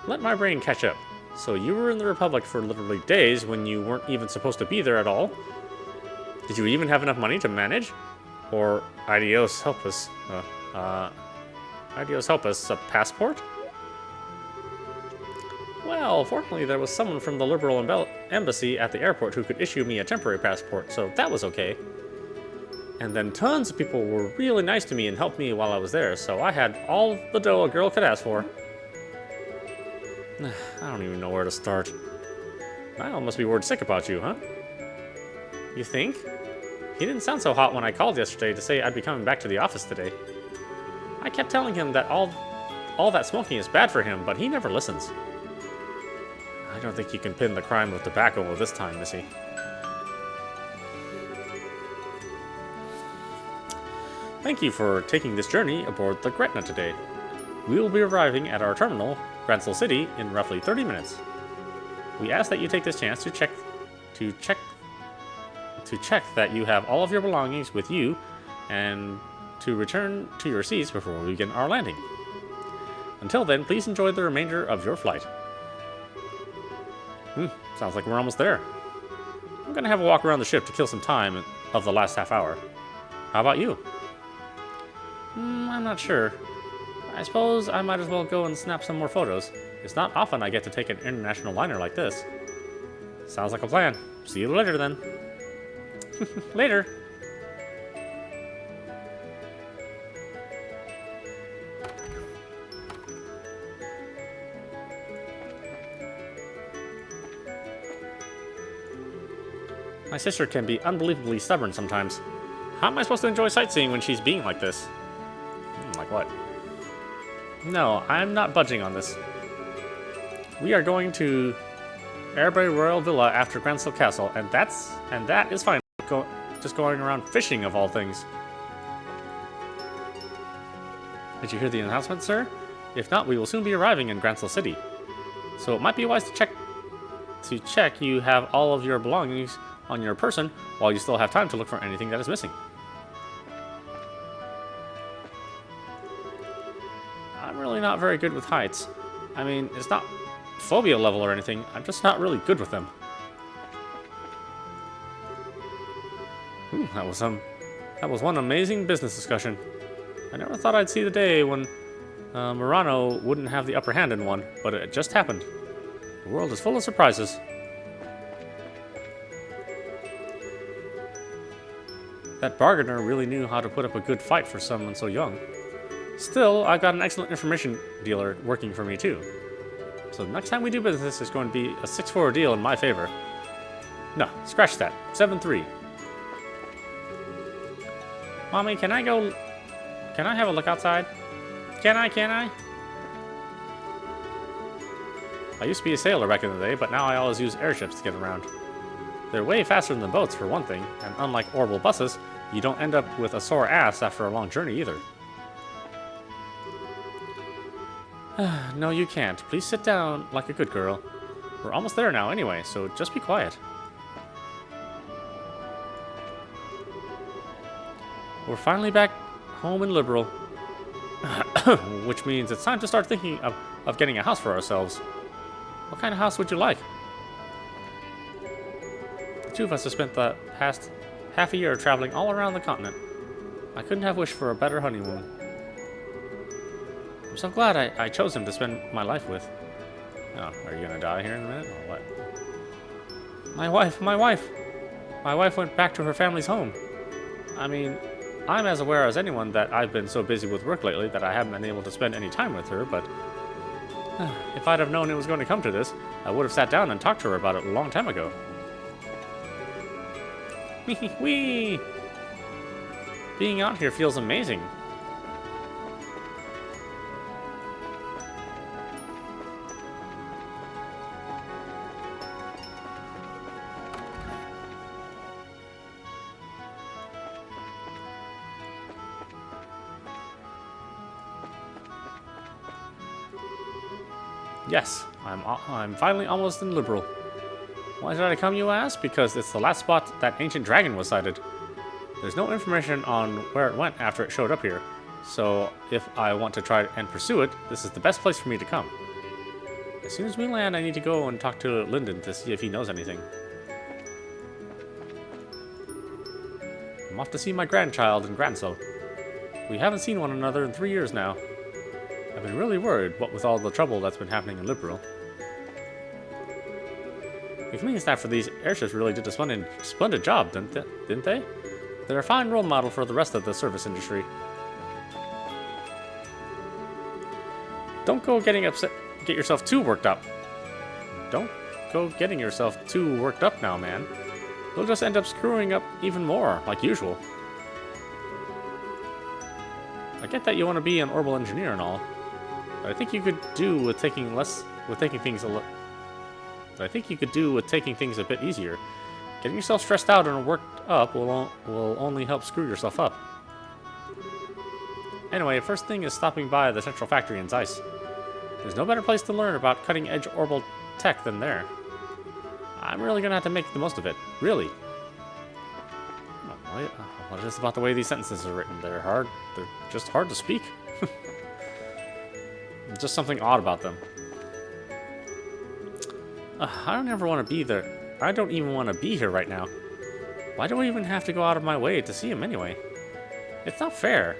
Let my brain catch up. So you were in the Republic for literally days when you weren't even supposed to be there at all? Did you even have enough money to manage? Or adios help us, a passport? Well, fortunately there was someone from the Liberal Embassy at the airport who could issue me a temporary passport, so that was okay. And then tons of people were really nice to me and helped me while I was there, so I had all the dough a girl could ask for. I don't even know where to start. Niall must be word sick about you, huh? You think? He didn't sound so hot when I called yesterday to say I'd be coming back to the office today. I kept telling him that all that smoking is bad for him, but he never listens. I don't think you can pin the crime of tobacco this time, Missy. Thank you for taking this journey aboard the Gretna today. We will be arriving at our terminal, Gransel City, in roughly 30 minutes. We ask that you take this chance to check that you have all of your belongings with you and to return to your seats before we begin our landing. Until then, please enjoy the remainder of your flight. Sounds like we're almost there. I'm gonna have a walk around the ship to kill some time of the last half hour. How about you? I'm not sure. I suppose I might as well go and snap some more photos. It's not often I get to take an international liner like this. Sounds like a plan. See you later then. Later. My sister can be unbelievably stubborn sometimes. How am I supposed to enjoy sightseeing when she's being like this? Like what? No, I'm not budging on this. We are going to Airbury Royal Villa after Gransel Castle, and that is fine. Just going around fishing of all things. Did you hear the announcement, sir? If not, we will soon be arriving in Gransel City. So it might be wise to check you have all of your belongings on your person while you still have time to look for anything that is missing. I'm really not very good with heights. I mean, it's not phobia level or anything. I'm just not really good with them. That was one amazing business discussion. I never thought I'd see the day when Murano wouldn't have the upper hand in one, but it just happened. The world is full of surprises. That bargainer really knew how to put up a good fight for someone so young. Still, I got an excellent information dealer working for me too. So next time we do business is going to be a 6-4 deal in my favor. No, scratch that. 7-3. Mommy, can I go... Can I have a look outside? Can I? I used to be a sailor back in the day, but now I always use airships to get around. They're way faster than boats for one thing, and unlike orbital buses, you don't end up with a sore ass after a long journey either. No, you can't. Please sit down like a good girl. We're almost there now anyway, so just be quiet. We're finally back home in Liberal. Which means it's time to start thinking of getting a house for ourselves. What kind of house would you like? The two of us have spent the past half a year traveling all around the continent. I couldn't have wished for a better honeymoon. I'm so glad I chose him to spend my life with. Oh, are you gonna die here in a minute, or what? My wife! My wife went back to her family's home. I mean, I'm as aware as anyone that I've been so busy with work lately that I haven't been able to spend any time with her, but if I'd have known it was going to come to this, I would have sat down and talked to her about it a long time ago. Whee! Being out here feels amazing. Yes, I'm finally almost in Liberal. Why did I come, you ask? Because it's the last spot that ancient dragon was sighted. There's no information on where it went after it showed up here, so if I want to try and pursue it, this is the best place for me to come. As soon as we land, I need to go and talk to Lyndon to see if he knows anything. I'm off to see my grandchild and grandson. We haven't seen one another in 3 years now. I've been really worried, what with all the trouble that's been happening in Liberal. The cleaning staff for these airships really did a splendid job, didn't they? They're a fine role model for the rest of the service industry. Don't go getting upset. Get yourself too worked up. Don't go getting yourself too worked up now, man. You'll just end up screwing up even more, like usual. I get that you want to be an orbital engineer and all, but I think you could do with taking things a bit easier. Getting yourself stressed out and worked up will only help screw yourself up. Anyway, first thing is stopping by the central factory in Zeiss. There's no better place to learn about cutting-edge orbital tech than there. I'm really gonna have to make the most of it. Really. What is it about the way these sentences are written? They're just hard to speak. There's just something odd about them. I don't ever want to be there. I don't even want to be here right now. Why do I even have to go out of my way to see him anyway? It's not fair.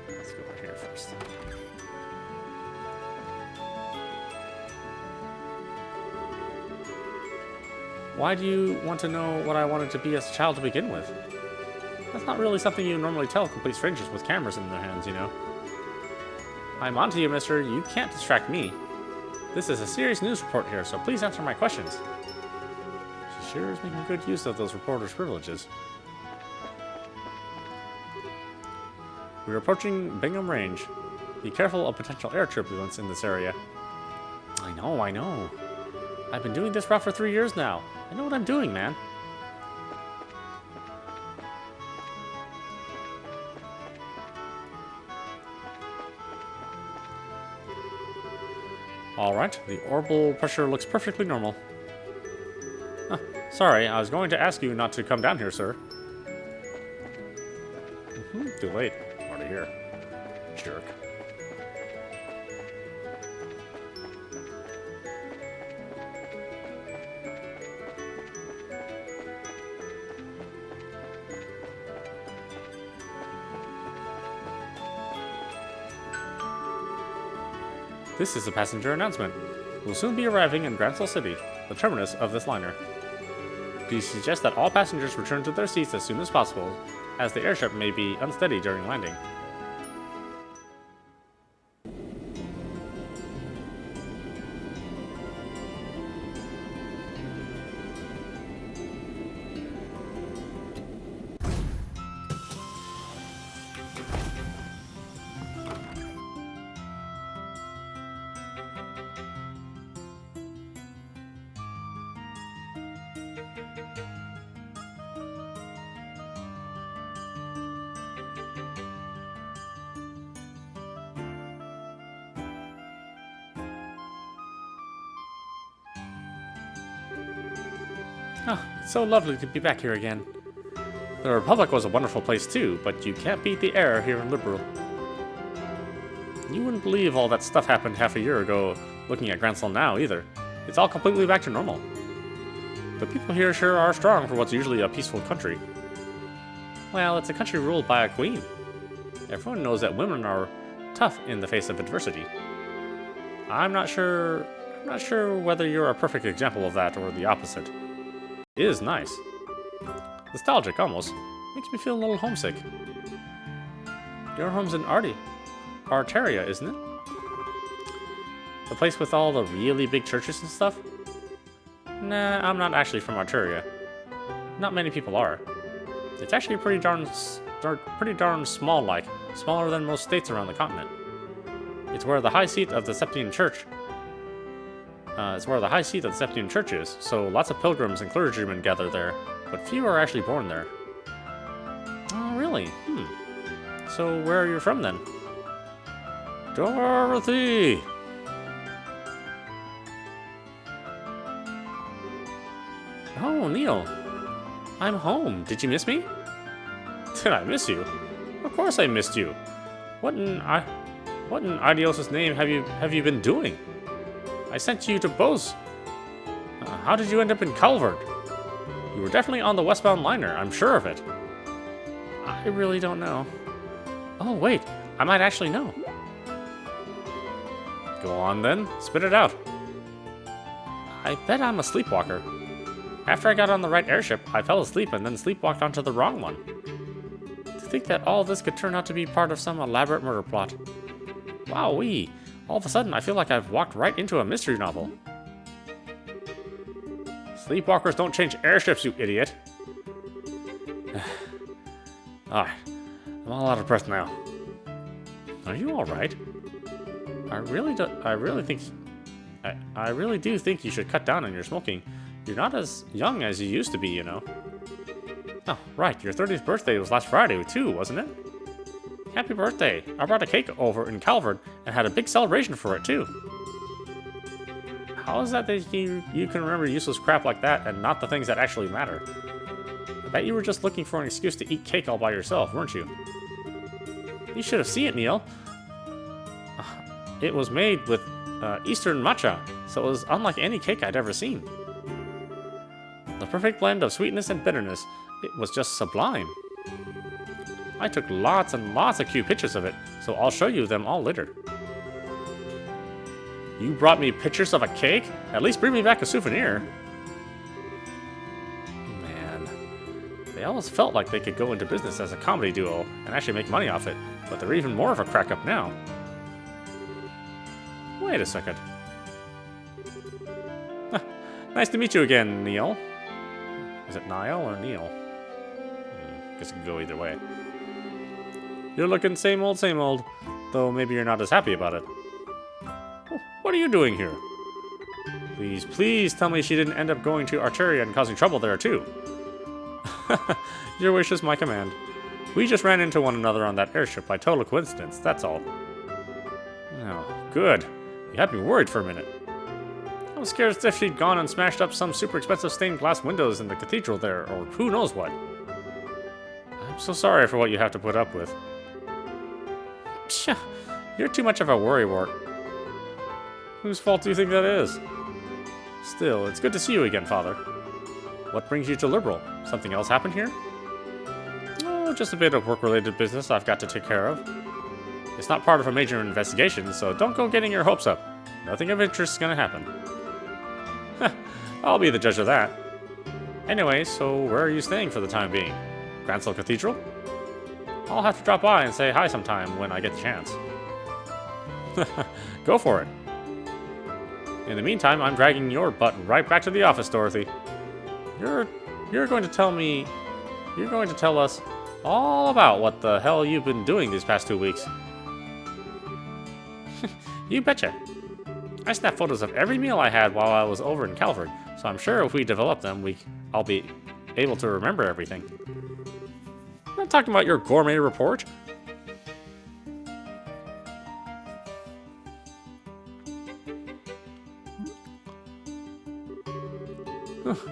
Let's go over here first. Why do you want to know what I wanted to be as a child to begin with? That's not really something you normally tell complete strangers with cameras in their hands, you know. I'm onto you, mister. You can't distract me. This is a serious news report here, so please answer my questions. She sure is making good use of those reporters' privileges. We're approaching Bingham Range. Be careful of potential air turbulence in this area. I know. I've been doing this route for 3 years now. I know what I'm doing, man. Alright, the orbital pressure looks perfectly normal. Sorry, I was going to ask you not to come down here, sir. Too late. Already here. Jerk. This is a passenger announcement. We'll soon be arriving in Gransell City, the terminus of this liner. Please suggest that all passengers return to their seats as soon as possible, as the airship may be unsteady during landing. Oh, it's so lovely to be back here again. The Republic was a wonderful place too, but you can't beat the air here in Liberal. You wouldn't believe all that stuff happened half a year ago looking at Gransel now, either. It's all completely back to normal. The people here sure are strong for what's usually a peaceful country. Well, it's a country ruled by a queen. Everyone knows that women are tough in the face of adversity. I'm not sure whether you're a perfect example of that or the opposite. It is nice. Nostalgic, almost. Makes me feel a little homesick. Your home's in Arteria, isn't it? The place with all the really big churches and stuff? Nah, I'm not actually from Arteria. Not many people are. It's actually pretty darn small-like. Smaller than most states around the continent. It's where the high seat of the Septian Church is, so lots of pilgrims and clergymen gather there, but few are actually born there. Oh, really? So where are you from then? Dorothy! Oh, Neil. I'm home. Did you miss me? Did I miss you? Of course I missed you. What in Idiosa's name have you been doing? I sent you to Bose. How did you end up in Calvert? You were definitely on the westbound liner, I'm sure of it. I really don't know. Oh, wait, I might actually know. Go on then, spit it out. I bet I'm a sleepwalker. After I got on the right airship, I fell asleep and then sleepwalked onto the wrong one. To think that all this could turn out to be part of some elaborate murder plot. Wowee! All of a sudden, I feel like I've walked right into a mystery novel. Sleepwalkers don't change airships, you idiot. Alright, I'm all out of breath now. Are you alright? I really do think you should cut down on your smoking. You're not as young as you used to be, you know. Oh, right, your 30th birthday was last Friday too, wasn't it? Happy birthday! I brought a cake over in Calvert and had a big celebration for it too. How is that you can remember useless crap like that and not the things that actually matter? I bet you were just looking for an excuse to eat cake all by yourself, weren't you? You should have seen it, Neil. It was made with Eastern matcha, so it was unlike any cake I'd ever seen. The perfect blend of sweetness and bitterness. It was just sublime. I took lots and lots of cute pictures of it, so I'll show you them all later. You brought me pictures of a cake? At least bring me back a souvenir. Man, they always felt like they could go into business as a comedy duo and actually make money off it, but they're even more of a crack-up now. Wait a second. Nice to meet you again, Neil. Is it Niall or Neil? Guess it can go either way. You're looking same old, though maybe you're not as happy about it. What are you doing here? Please tell me she didn't end up going to Arteria and causing trouble there too. Your wish is my command. We just ran into one another on that airship by total coincidence, that's all. Oh, good. You had me worried for a minute. I was scared as if she'd gone and smashed up some super expensive stained glass windows in the cathedral there, or who knows what. I'm so sorry for what you have to put up with. Psha, you're too much of a worrywart. Whose fault do you think that is? Still, it's good to see you again, Father. What brings you to Liberal? Something else happened here? Oh, just a bit of work-related business I've got to take care of. It's not part of a major investigation, so don't go getting your hopes up. Nothing of interest is gonna happen. I'll be the judge of that. Anyway, so where are you staying for the time being? Gransel Cathedral? I'll have to drop by and say hi sometime when I get the chance. Go for it. In the meantime, I'm dragging your butt right back to the office, Dorothy. You're going to tell us all about what the hell you've been doing these past 2 weeks. You betcha. I snapped photos of every meal I had while I was over in Calvert, so I'm sure if we develop them, I'll be able to remember everything. I'm not talking about your gourmet report.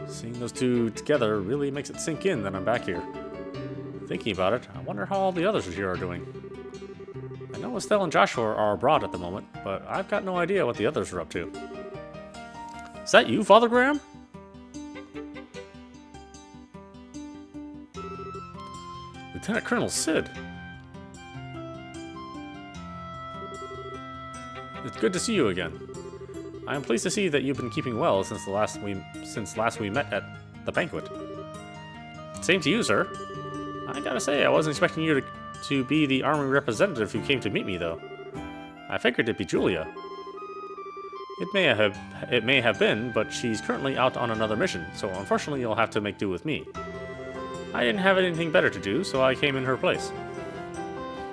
Seeing those two together really makes it sink in that I'm back here. Thinking about it, I wonder how all the others here are doing. I know Estelle and Joshua are abroad at the moment, but I've got no idea what the others are up to. Is that you, Father Graham? Lieutenant Colonel Sid. It's good to see you again. I am pleased to see that you've been keeping well since last we met at the banquet. Same to you, sir. I gotta say, I wasn't expecting you to be the army representative who came to meet me, though. I figured it'd be Julia. It may have been, but she's currently out on another mission, so unfortunately you'll have to make do with me. I didn't have anything better to do, so I came in her place.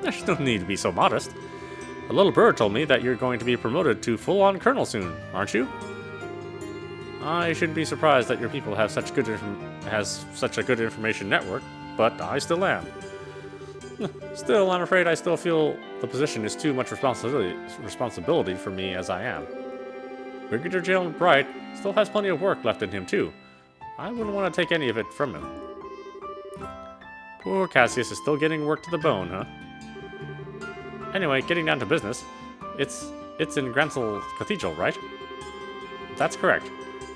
There's no need to be so modest. A little bird told me that you're going to be promoted to full-on colonel soon, aren't you? I shouldn't be surprised that your people have such a good information network, but I still am. Still, I'm afraid I still feel the position is too much responsibility for me as I am. Brigadier General Bright still has plenty of work left in him, too. I wouldn't want to take any of it from him. Poor Cassius is still getting work to the bone, huh? Anyway, getting down to business, it's in Gransel Cathedral, right? That's correct.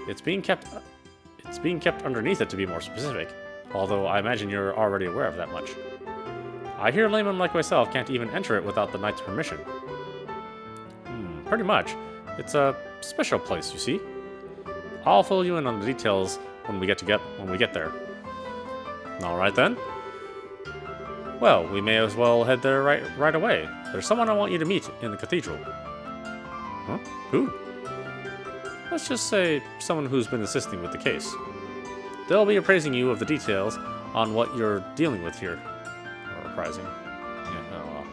It's being kept underneath it, to be more specific, although I imagine you're already aware of that much. I hear laymen like myself can't even enter it without the knight's permission. Pretty much. It's a special place, you see. I'll fill you in on the details when we get there. All right then. Well, we may as well head there right away. There's someone I want you to meet in the cathedral. Huh? Who? Let's just say someone who's been assisting with the case. They'll be appraising you of the details on what you're dealing with here. Or apprising. Yeah, oh well.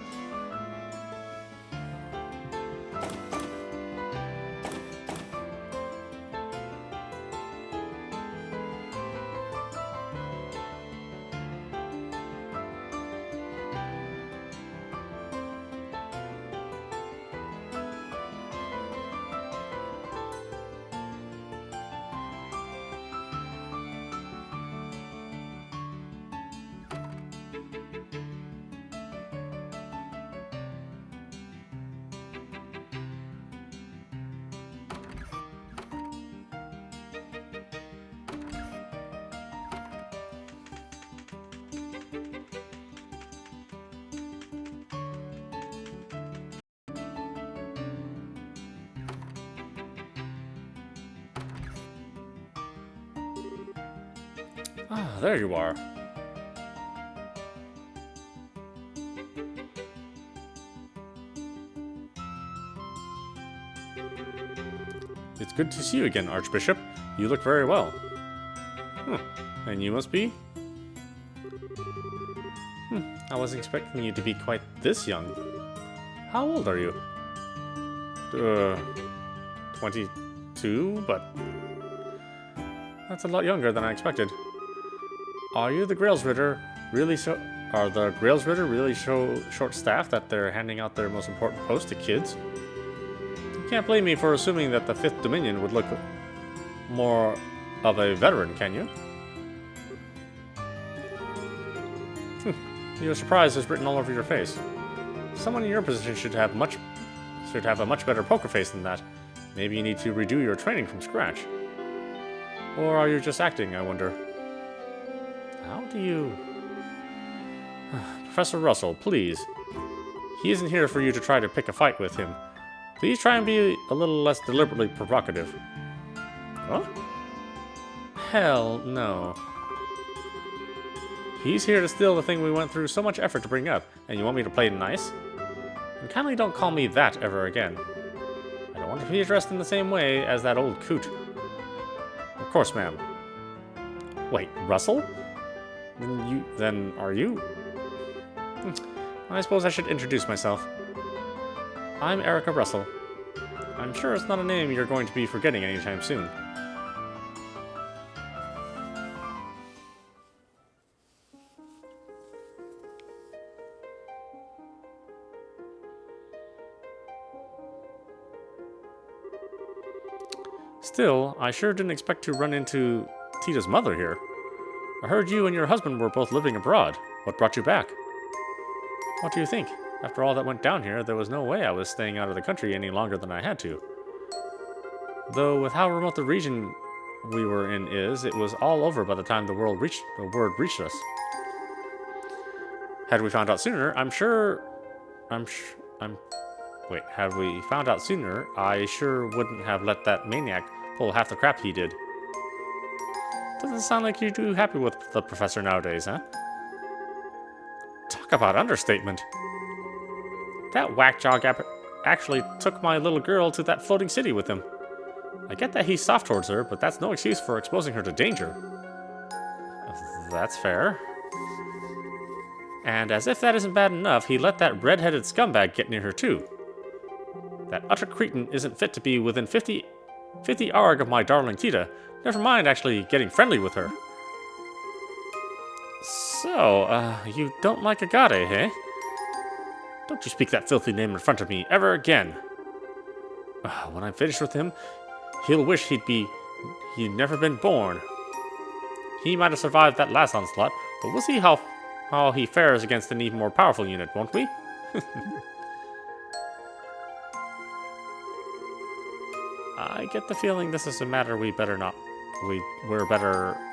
Ah, there you are. It's good to see you again, Archbishop. You look very well. And you must be? I wasn't expecting you to be quite this young. How old are you? 22, but that's a lot younger than I expected. Are the Grailsritter really short-staffed that they're handing out their most important post to kids? You can't blame me for assuming that the 5th Dominion would look more of a veteran, can you? Your surprise is written all over your face. Someone in your position should have a much better poker face than that. Maybe you need to redo your training from scratch. Or are you just acting, I wonder? How do you... Professor Russell, please. He isn't here for you to try to pick a fight with him. Please try and be a little less deliberately provocative. Huh? Hell no. He's here to steal the thing we went through so much effort to bring up, and you want me to play nice? And kindly don't call me that ever again. I don't want to be addressed in the same way as that old coot. Of course, ma'am. Wait, Russell? Then are you? I suppose I should introduce myself. I'm Erica Russell. I'm sure it's not a name you're going to be forgetting anytime soon. Still, I sure didn't expect to run into Tita's mother here. I heard you and your husband were both living abroad. What brought you back? What do you think? After all that went down here, there was no way I was staying out of the country any longer than I had to. Though with how remote the region we were in is, it was all over by the time the word reached us. Had we found out sooner, wait, had we found out sooner, I sure wouldn't have let that maniac pull half the crap he did. Doesn't sound like you're too happy with the professor nowadays, huh? Talk about understatement. That whack job actually took my little girl to that floating city with him. I get that he's soft towards her, but that's no excuse for exposing her to danger. That's fair. And as if that isn't bad enough, he let that red-headed scumbag get near her too. That utter cretin isn't fit to be within 50 arg of my darling Tita. Never mind actually getting friendly with her. So, you don't like Agate, eh? Don't you speak that filthy name in front of me ever again. When I'm finished with him, he'll wish he'd never been born. He might have survived that last onslaught, but we'll see how he fares against an even more powerful unit, won't we? I get the feeling this is a matter we're better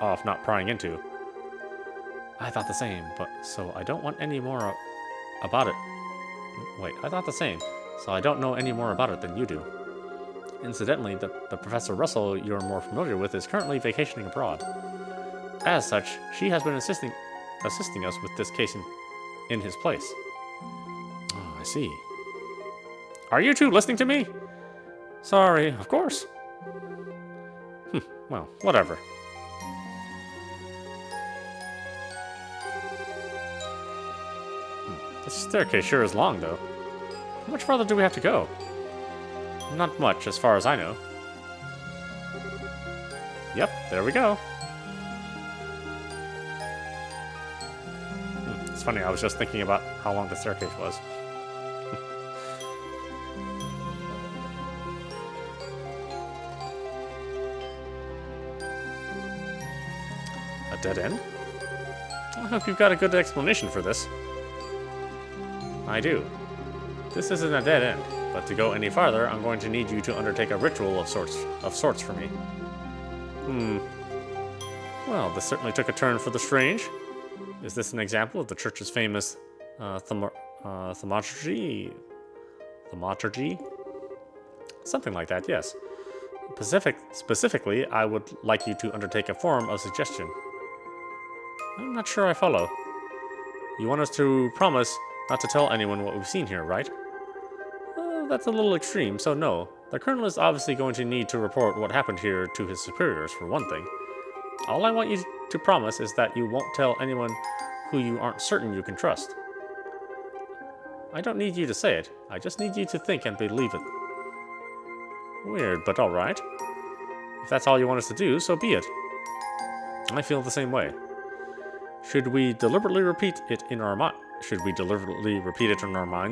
off not prying into. I thought the same, but so I don't want any more about it. Wait, I thought the same, so I don't know any more about it than you do. Incidentally, the Professor Russell you're more familiar with is currently vacationing abroad. As such, she has been assisting us with this case in his place. Oh, I see. Are you two listening to me? Sorry, of course. Well, whatever. This staircase sure is long, though. How much farther do we have to go? Not much, as far as I know. Yep, there we go. It's funny, I was just thinking about how long the staircase was. A dead end? I hope you've got a good explanation for this. I do. This isn't a dead end, but to go any farther, I'm going to need you to undertake a ritual of sorts for me. Well, this certainly took a turn for the strange. Is this an example of the church's famous thaumaturgy? Thaumaturgy? Something like that, yes. Specifically, I would like you to undertake a form of suggestion. I'm not sure I follow. You want us to promise not to tell anyone what we've seen here, right? That's a little extreme, so no. The Colonel is obviously going to need to report what happened here to his superiors, for one thing. All I want you to promise is that you won't tell anyone who you aren't certain you can trust. I don't need you to say it. I just need you to think and believe it. Weird, but alright. If that's all you want us to do, so be it. I feel the same way. Should we deliberately repeat it in our minds,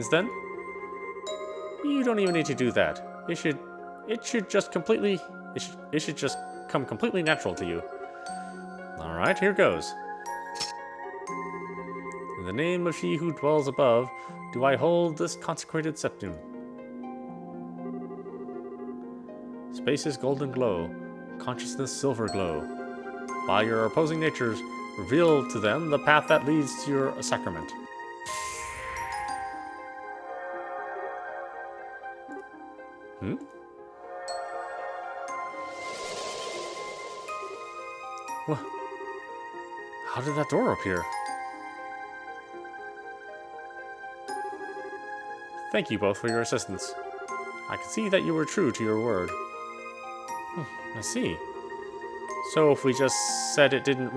then? You don't even need to do that. It should just come completely natural to you. Alright, here goes. In the name of she who dwells above, do I hold this consecrated septum. Space's golden glow, consciousness silver glow. By your opposing natures, reveal to them the path that leads to your sacrament. What? How did that door appear? Thank you both for your assistance. I can see that you were true to your word. I see. So if we just said it but didn't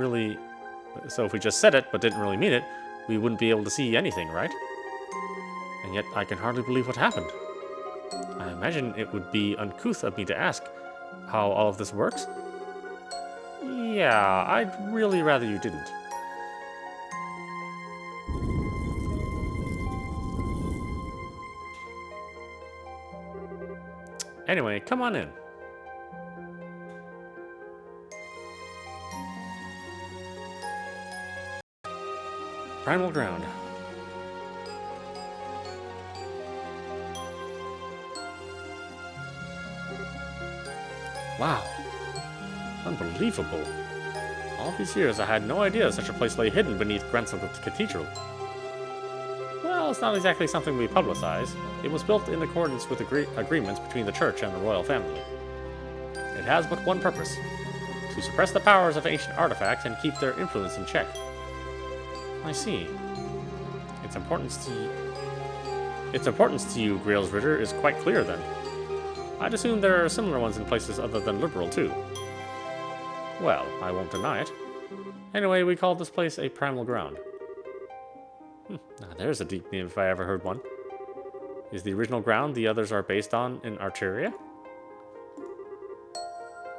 really mean it, we wouldn't be able to see anything, right? And yet I can hardly believe what happened. I imagine it would be uncouth of me to ask how all of this works. Yeah, I'd really rather you didn't. Anyway, come on in. Primal ground. Wow. Unbelievable. All these years I had no idea such a place lay hidden beneath grants of the cathedral. Well, it's not exactly something we publicize. It was built in accordance with agreements between the church and the royal family. It has but one purpose: to suppress the powers of ancient artifacts and keep their influence in check. I see. Its importance to you, Grail's Ritter, is quite clear then. I'd assume there are similar ones in places other than Liberal, too. Well, I won't deny it. Anyway, we call this place a primal ground. Now, there's a deep name if I ever heard one. Is the original ground the others are based on in Arteria?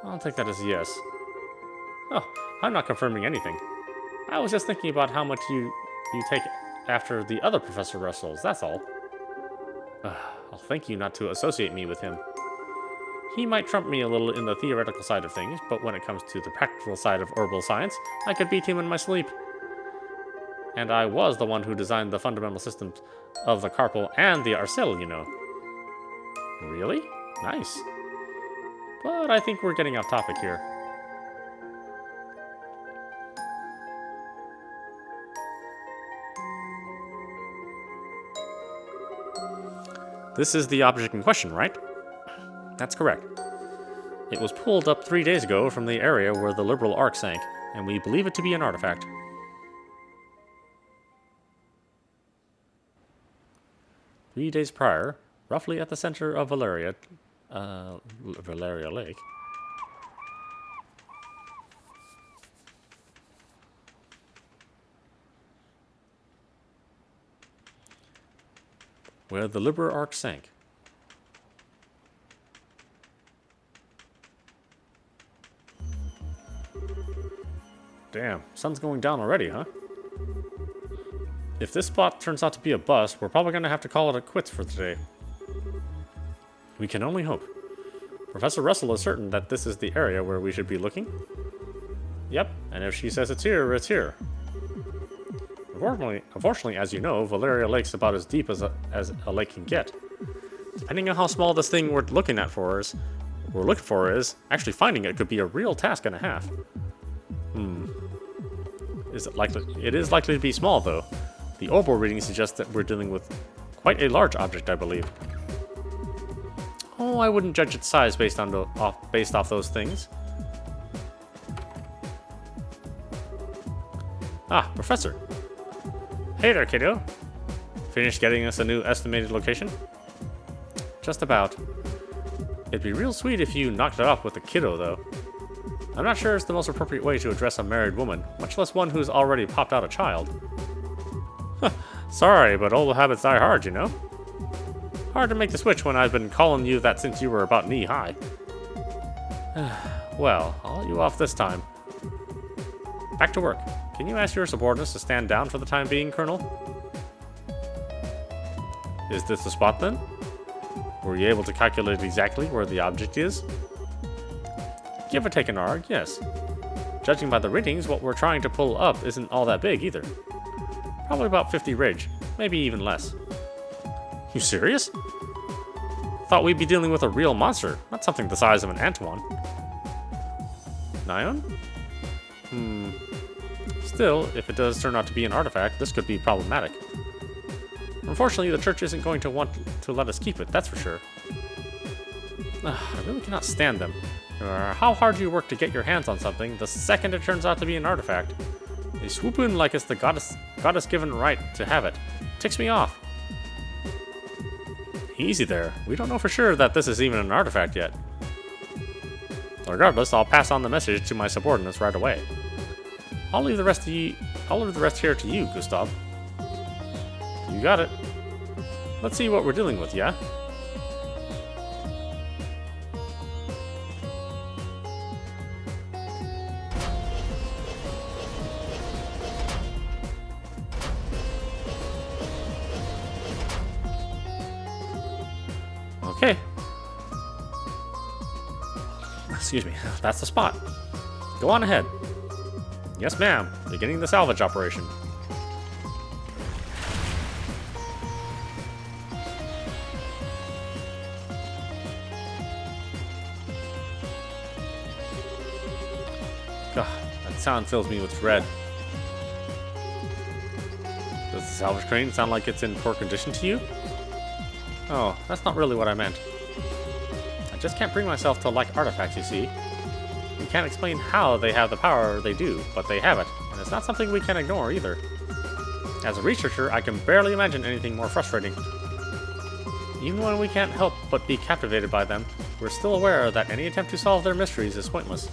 I'll take that as a yes. Oh, I'm not confirming anything. I was just thinking about how much you take after the other Professor Russells, that's all. I'll thank you not to associate me with him. He might trump me a little in the theoretical side of things, but when it comes to the practical side of herbal science, I could beat him in my sleep. And I was the one who designed the fundamental systems of the Carpal and the Arcel, you know. Really? Nice. But I think we're getting off topic here. This is the object in question, right? That's correct. It was pulled up 3 days ago from the area where the Liberal Ark sank, and we believe it to be an artifact. 3 days prior, roughly at the center of Valeria Lake, where the Liberal Ark sank. Damn, sun's going down already, huh? If this spot turns out to be a bust, we're probably going to have to call it a quits for today. We can only hope. Professor Russell is certain that this is the area where we should be looking. Yep, and if she says it's here, it's here. Unfortunately, as you know, Valeria Lake's about as deep as a lake can get. Depending on how small this thing we're looking for is, actually finding it could be a real task and a half. It is likely to be small, though. The Obel reading suggests that we're dealing with quite a large object, I believe. Oh, I wouldn't judge its size based off those things. Ah, Professor. Hey there, kiddo. Finished getting us a new estimated location? Just about. It'd be real sweet if you knocked it off with a kiddo, though. I'm not sure it's the most appropriate way to address a married woman, much less one who's already popped out a child. Sorry, but old habits die hard, you know? Hard to make the switch when I've been calling you that since you were about knee-high. Well, I'll let you off this time. Back to work. Can you ask your subordinates to stand down for the time being, Colonel? Is this the spot, then? Were you able to calculate exactly where the object is? Give or take an arg, yes. Judging by the readings, what we're trying to pull up isn't all that big, either. Probably about 50 ridge, maybe even less. You serious? Thought we'd be dealing with a real monster, not something the size of an Antoine. Nyon? Still, if it does turn out to be an artifact, this could be problematic. Unfortunately, the church isn't going to want to let us keep it, that's for sure. I really cannot stand them. No matter how hard you work to get your hands on something, the second it turns out to be an artifact, they swoop in like it's the goddess-given right to have it. Ticks me off. Easy there. We don't know for sure that this is even an artifact yet. Regardless, I'll pass on the message to my subordinates right away. I'll leave the rest here to you, Gustav. You got it. Let's see what we're dealing with, yeah? Okay. Excuse me, that's the spot. Go on ahead. Yes, ma'am. Beginning the salvage operation. God, that sound fills me with dread. Does the salvage crane sound like it's in poor condition to you? Oh, that's not really what I meant. I just can't bring myself to like artifacts, you see. We can't explain how they have the power they do, but they have it, and it's not something we can ignore either. As a researcher, I can barely imagine anything more frustrating. Even when we can't help but be captivated by them, we're still aware that any attempt to solve their mysteries is pointless.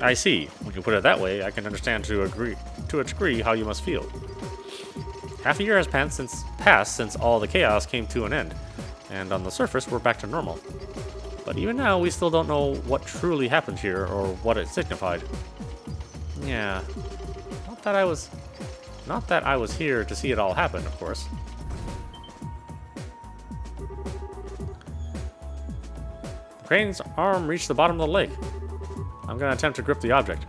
I see. When you put it that way, I can understand to a degree how you must feel. Half a year has passed since all the chaos came to an end, and on the surface we're back to normal. But even now, we still don't know what truly happened here or what it signified. Yeah, not that I was here to see it all happen, of course. The crane's arm reached the bottom of the lake. I'm gonna attempt to grip the object.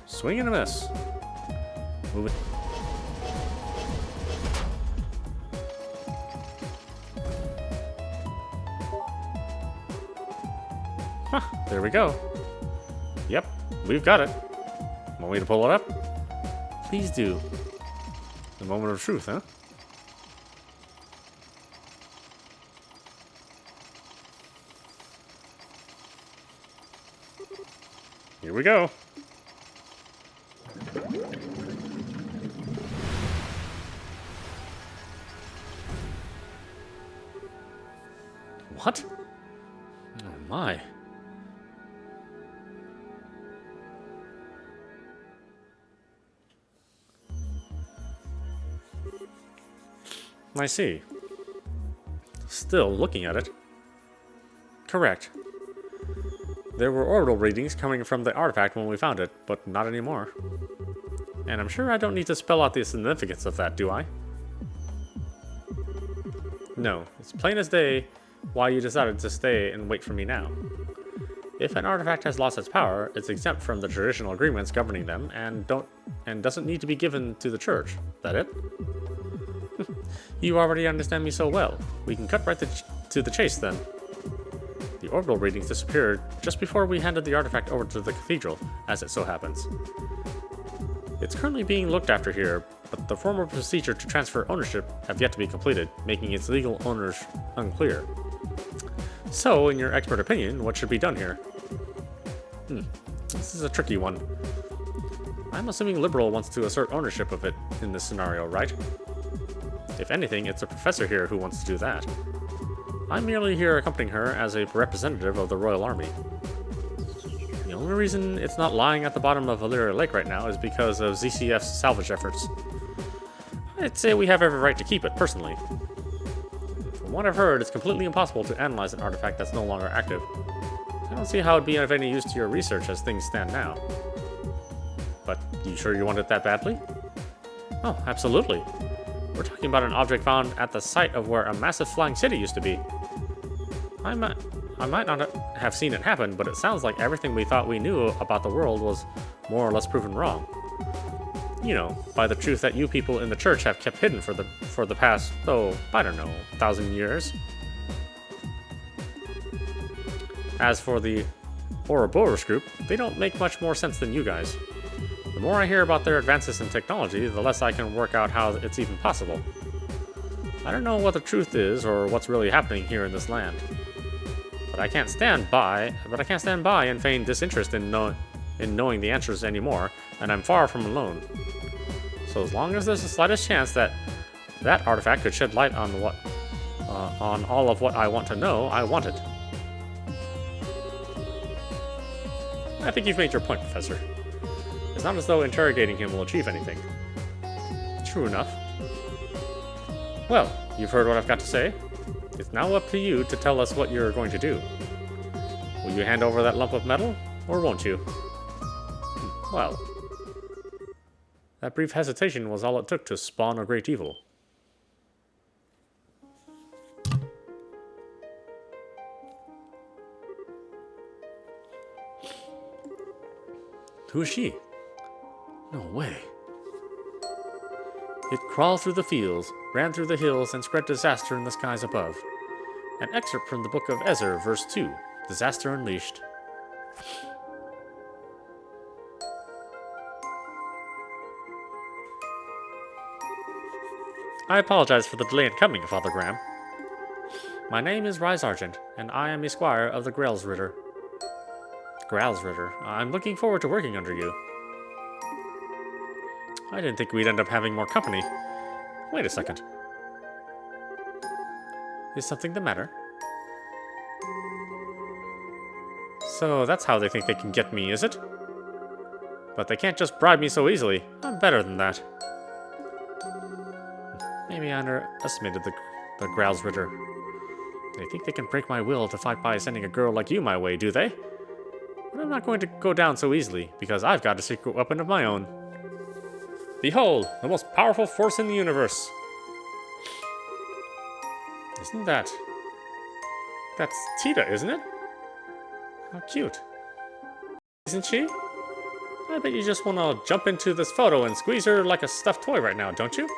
Swing and a miss. Move it. Huh, there we go. Yep, we've got it. Want me to pull it up? Please do. The moment of truth, huh? Here we go. What? Oh my. I see. Still looking at it. Correct. There were orbital readings coming from the artifact when we found it, but not anymore. And I'm sure I don't need to spell out the significance of that, do I? No, it's plain as day why you decided to stay and wait for me now. If an artifact has lost its power, it's exempt from the traditional agreements governing them and doesn't need to be given to the church. That it? You already understand me so well. We can cut right to the chase then. The orbital readings disappeared just before we handed the artifact over to the cathedral, as it so happens. It's currently being looked after here, but the formal procedure to transfer ownership have yet to be completed, making its legal owners unclear. So, in your expert opinion, what should be done here? This is a tricky one. I'm assuming Liberal wants to assert ownership of it in this scenario, right? If anything, it's a professor here who wants to do that. I'm merely here accompanying her as a representative of the Royal Army. The only reason it's not lying at the bottom of Valyria Lake right now is because of ZCF's salvage efforts. I'd say we have every right to keep it, personally. From what I've heard, it's completely impossible to analyze an artifact that's no longer active. I don't see how it'd be of any use to your research as things stand now. But you sure you want it that badly? Oh, absolutely. We're talking about an object found at the site of where a massive flying city used to be. I might not have seen it happen, but it sounds like everything we thought we knew about the world was more or less proven wrong. You know, by the truth that you people in the church have kept hidden for the past, I don't know, 1,000 years. As for the Ouroboros group, they don't make much more sense than you guys. The more I hear about their advances in technology, the less I can work out how it's even possible. I don't know what the truth is or what's really happening here in this land. But I can't stand by and feign disinterest in knowing the answers anymore, and I'm far from alone. So as long as there's the slightest chance that that artifact could shed light on on all of what I want to know, I want it. I think you've made your point, Professor. It's not as though interrogating him will achieve anything. True enough. Well, you've heard what I've got to say. It's now up to you to tell us what you're going to do. Will you hand over that lump of metal, or won't you? Well, that brief hesitation was all it took to spawn a great evil. Who is she? No way. It crawled through the fields, ran through the hills, and spread disaster in the skies above. An excerpt from the book of Ezer, verse 2, Disaster Unleashed. I apologize for the delay in coming, Father Graham. My name is Rise Argent, and I am a squire of the Gralsritter. Gralsritter. I'm looking forward to working under you. I didn't think we'd end up having more company. Wait a second. Is something the matter? So that's how they think they can get me, is it? But they can't just bribe me so easily. I'm better than that. Maybe I underestimated the Gralsritter. They think they can break my will to fight by sending a girl like you my way, do they? But I'm not going to go down so easily, because I've got a secret weapon of my own. Behold, the most powerful force in the universe. Isn't that... That's Tita, isn't it? How cute. Isn't she? I bet you just want to jump into this photo and squeeze her like a stuffed toy right now, don't you?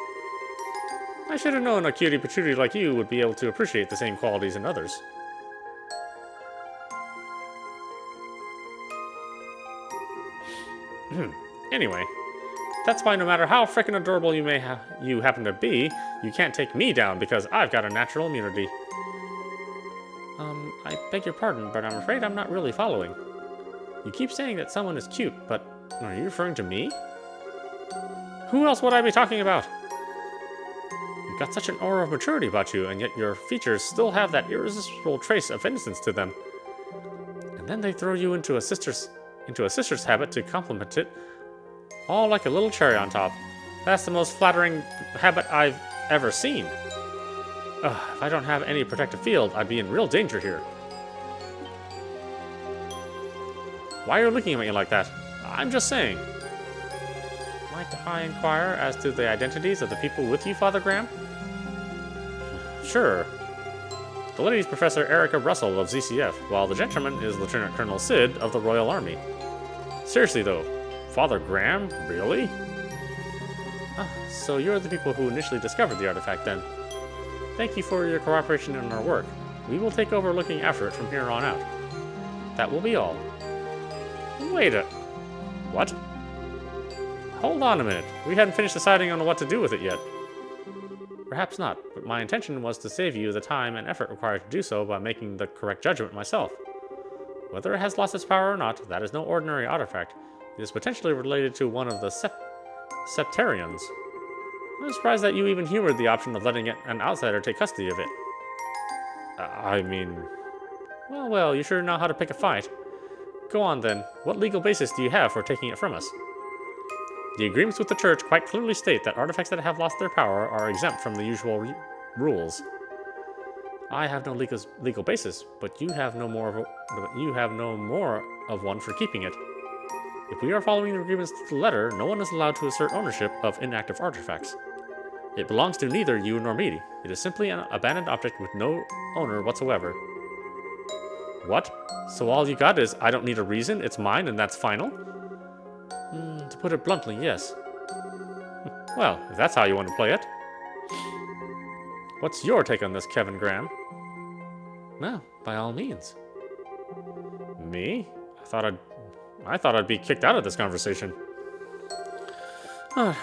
I should have known a cutie patootie like you would be able to appreciate the same qualities in others. Anyway, that's why no matter how frickin' adorable you happen to be, you can't take me down because I've got a natural immunity. I beg your pardon, but I'm afraid I'm not really following. You keep saying that someone is cute, but are you referring to me? Who else would I be talking about? You've got such an aura of maturity about you, and yet your features still have that irresistible trace of innocence to them. And then they throw you into a sister's habit to compliment it, all like a little cherry on top. That's the most flattering habit I've ever seen. If I don't have any protective field, I'd be in real danger here. Why are you looking at me like that? I'm just saying. Might I inquire as to the identities of the people with you, Father Graham? Sure. The lady's Professor Erica Russell of ZCF, while the gentleman is Lieutenant Colonel Sid of the Royal Army. Seriously though, Father Graham? Really? So you're the people who initially discovered the artifact then. Thank you for your cooperation in our work. We will take over looking after it from here on out. That will be all. Wait a... What? Hold on a minute. We hadn't finished deciding on what to do with it yet. Perhaps not, but my intention was to save you the time and effort required to do so by making the correct judgment myself. Whether it has lost its power or not, that is no ordinary artifact. It is potentially related to one of the Septarians. I'm surprised that you even humored the option of letting an outsider take custody of it. I mean... Well, you sure know how to pick a fight. Go on then. What legal basis do you have for taking it from us? The agreements with the Church quite clearly state that artifacts that have lost their power are exempt from the usual rules. I have no legal basis, but you have no more of one for keeping it. If we are following the agreements to the letter, no one is allowed to assert ownership of inactive artifacts. It belongs to neither you nor me. It is simply an abandoned object with no owner whatsoever. What? So all you got is, I don't need a reason, it's mine, and that's final? To put it bluntly, yes. Well, if that's how you want to play it. What's your take on this, Kevin Graham? Well, by all means. Me? I thought I'd be kicked out of this conversation.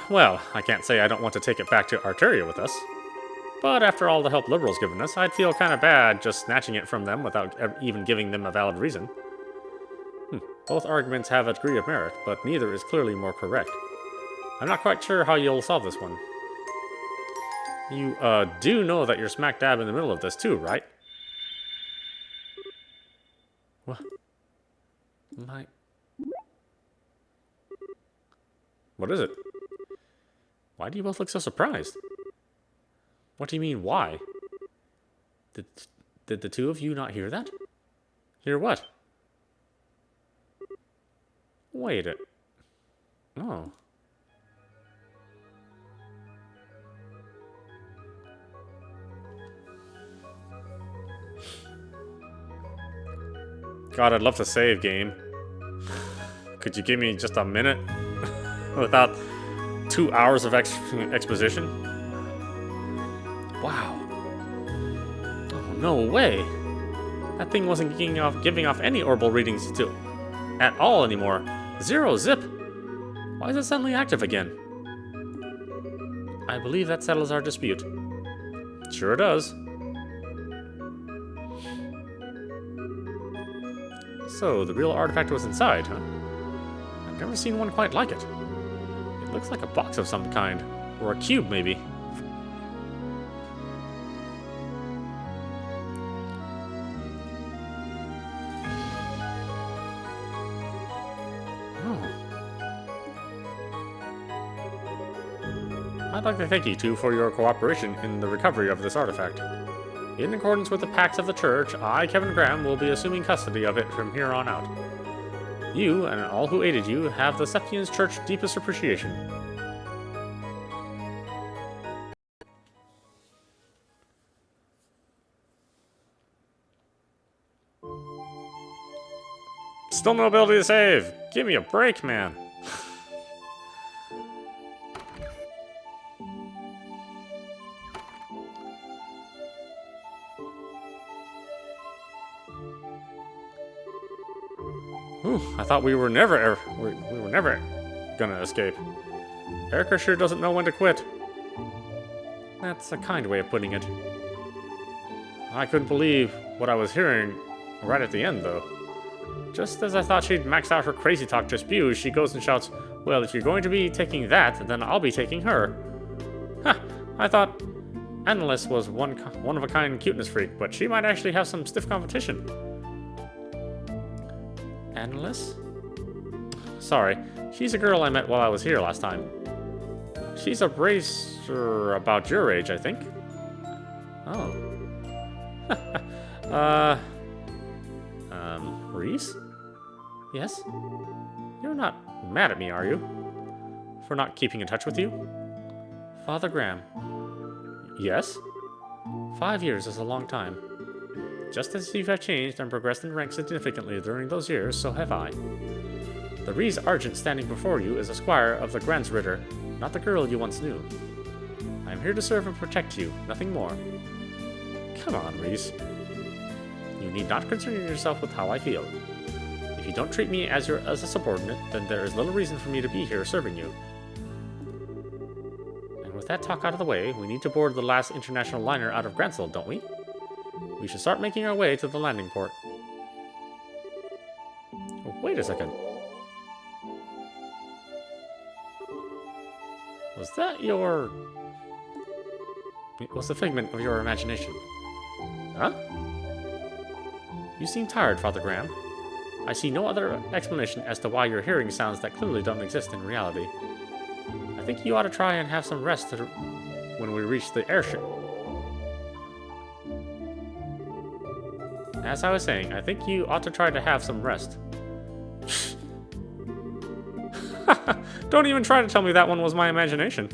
Well, I can't say I don't want to take it back to Arteria with us. But after all the help Liberals given us, I'd feel kind of bad just snatching it from them without even giving them a valid reason. Both arguments have a degree of merit, but neither is clearly more correct. I'm not quite sure how you'll solve this one. You, do know that you're smack dab in the middle of this too, right? What? What is it? Why do you both look so surprised? What do you mean, why? Did the two of you not hear that? Hear what? Wait it. Oh. God, I'd love to save, game. Could you give me just a minute? Without 2 hours of exposition? Wow. Oh, no way. That thing wasn't giving off any orbital readings at all anymore. Zero zip. Why is it suddenly active again? I believe that settles our dispute. Sure it does. So, the real artifact was inside, huh? I've never seen one quite like it. It looks like a box of some kind. Or a cube, maybe. I'd like to thank you two for your cooperation in the recovery of this artifact. In accordance with the pacts of the Church, I, Kevin Graham, will be assuming custody of it from here on out. You, and all who aided you, have the Septians Church's deepest appreciation. Still no ability to save! Give me a break, man! I thought we were never gonna escape. Erica sure doesn't know when to quit. That's a kind way of putting it. I couldn't believe what I was hearing right at the end, though. Just as I thought she'd maxed out her crazy talk to spew, she goes and shouts, "Well, if you're going to be taking that, then I'll be taking her." Ha! I thought Annalise was one-of-a-kind cuteness freak, but she might actually have some stiff competition. Annalise? Sorry, she's a girl I met while I was here last time. She's a racer about your age, I think. Oh. Reese? Yes? You're not mad at me, are you? For not keeping in touch with you? Father Graham. Yes? 5 years is a long time. Just as you have changed and progressed in rank significantly during those years, so have I. The Reese Argent standing before you is a squire of the Gransritter, not the girl you once knew. I am here to serve and protect you, nothing more. Come on, Reese. You need not concern yourself with how I feel. If you don't treat me as a subordinate, then there is little reason for me to be here serving you. And with that talk out of the way, we need to board the last international liner out of Gransel, don't we? We should start making our way to the landing port. Oh, wait a second. Was that your... It was the figment of your imagination. Huh? You seem tired, Father Graham. I see no other explanation as to why you're hearing sounds that clearly don't exist in reality. I think you ought to try and have some rest when we reach the airship. As I was saying, I think you ought to try to have some rest. Don't even try to tell me that one was my imagination.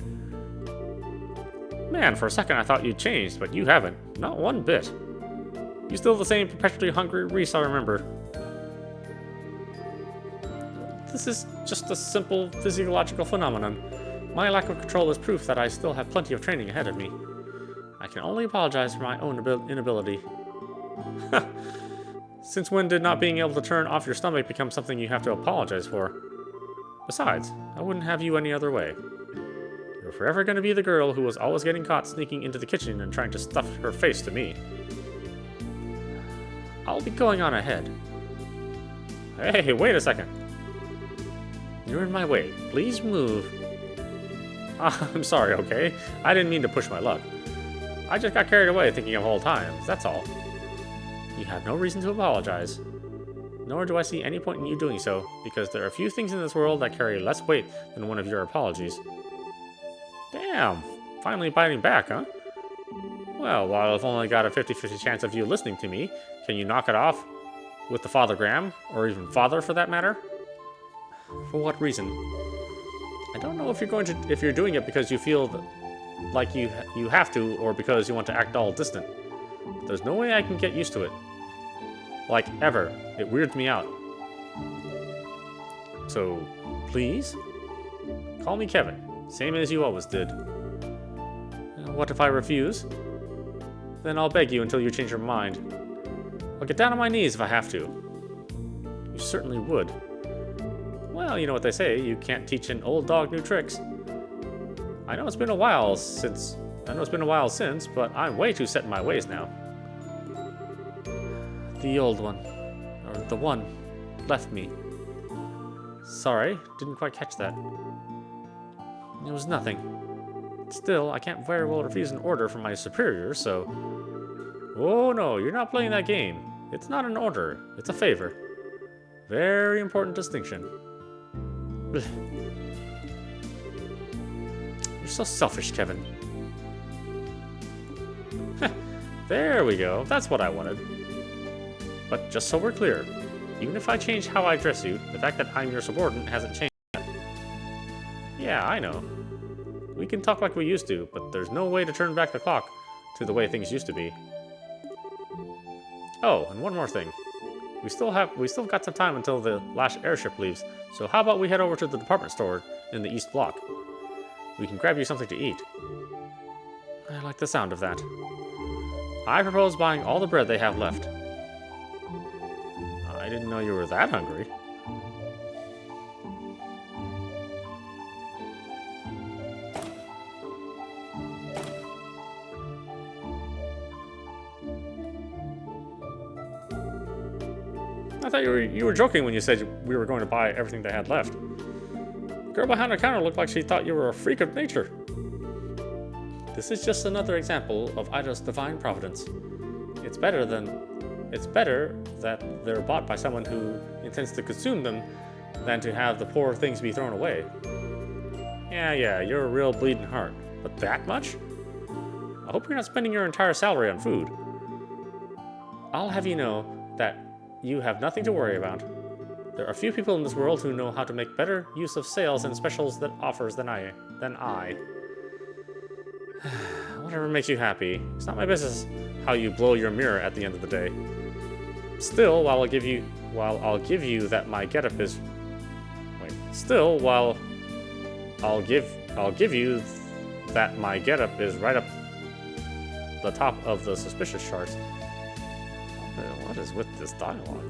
Man, for a second I thought you'd changed, but you haven't. Not one bit. You're still the same perpetually hungry Reese I remember. This is just a simple physiological phenomenon. My lack of control is proof that I still have plenty of training ahead of me. I can only apologize for my own inability. Since when did not being able to turn off your stomach become something you have to apologize for? Besides, I wouldn't have you any other way. You're forever going to be the girl who was always getting caught sneaking into the kitchen and trying to stuff her face to me. I'll be going on ahead. Hey, wait a second. You're in my way. Please move. I'm sorry, okay? I didn't mean to push my luck. I just got carried away thinking of old times, that's all. You have no reason to apologize. Nor do I see any point in you doing so, because there are few things in this world that carry less weight than one of your apologies. Damn, finally biting back, huh? Well, while I've only got a 50-50 chance of you listening to me, can you knock it off with the Father Graham, or even Father for that matter? For what reason? I don't know if you're doing it because you feel like you have to, or because you want to act all distant. But there's no way I can get used to it. Like, ever. It weirds me out. So, please? Call me Kevin, same as you always did. What if I refuse? Then I'll beg you until you change your mind. I'll get down on my knees if I have to. You certainly would. Well, you know what they say, you can't teach an old dog new tricks. I know it's been a while since, but I'm way too set in my ways now. The old one, or the one, left me. Sorry, didn't quite catch that. It was nothing. Still, I can't very well refuse an order from my superior, so... Oh no, you're not playing that game. It's not an order, it's a favor. Very important distinction. Blech. You're so selfish, Kevin. There we go, that's what I wanted. But just so we're clear, even if I change how I address you, the fact that I'm your subordinate hasn't changed yet. Yeah, I know. We can talk like we used to, but there's no way to turn back the clock to the way things used to be. Oh, and one more thing. We still got some time until the last airship leaves, so how about we head over to the department store in the East Block? We can grab you something to eat. I like the sound of that. I propose buying all the bread they have left. I didn't know you were that hungry. I thought you were joking when you said we were going to buy everything they had left. The girl behind the counter looked like she thought you were a freak of nature. This is just another example of Ida's divine providence. It's better that they're bought by someone who intends to consume them than to have the poor things be thrown away. Yeah, you're a real bleeding heart. But that much? I hope you're not spending your entire salary on food. I'll have you know that you have nothing to worry about. There are few people in this world who know how to make better use of sales and specials that offers than I. Whatever makes you happy. It's not my business how you blow your mirror at the end of the day. Still, while I'll give you that my getup is right up the top of the suspicious charts. What is with this dialogue?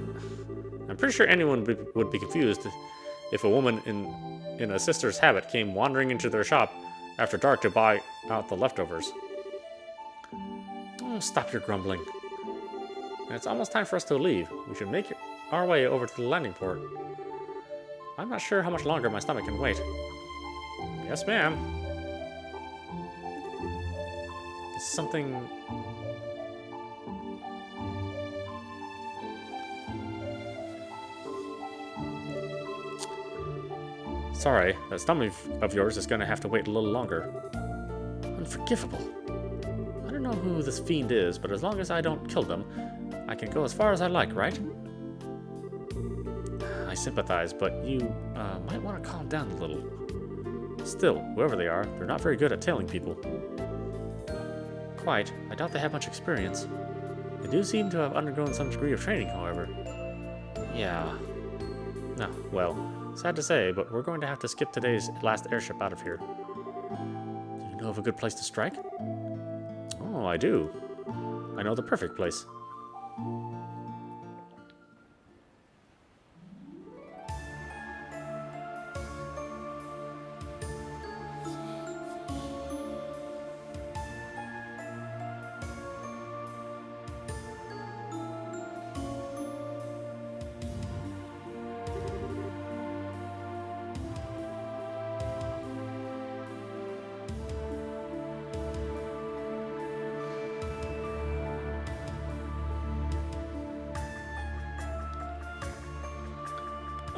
I'm pretty sure anyone would be confused if a woman in a sister's habit came wandering into their shop after dark to buy out the leftovers. Oh, stop your grumbling. And it's almost time for us to leave. We should make our way over to the landing port. I'm not sure how much longer my stomach can wait. Yes, ma'am. Something... Sorry, that stomach of yours is gonna have to wait a little longer. Unforgivable. I don't know who this fiend is, but as long as I don't kill them, I can go as far as I like, right? I sympathize, but you might want to calm down a little. Still, whoever they are, they're not very good at tailing people. Quite. I doubt they have much experience. They do seem to have undergone some degree of training, however. Yeah. No, well, sad to say, but we're going to have to skip today's last airship out of here. Do you know of a good place to strike? Oh, I do. I know the perfect place.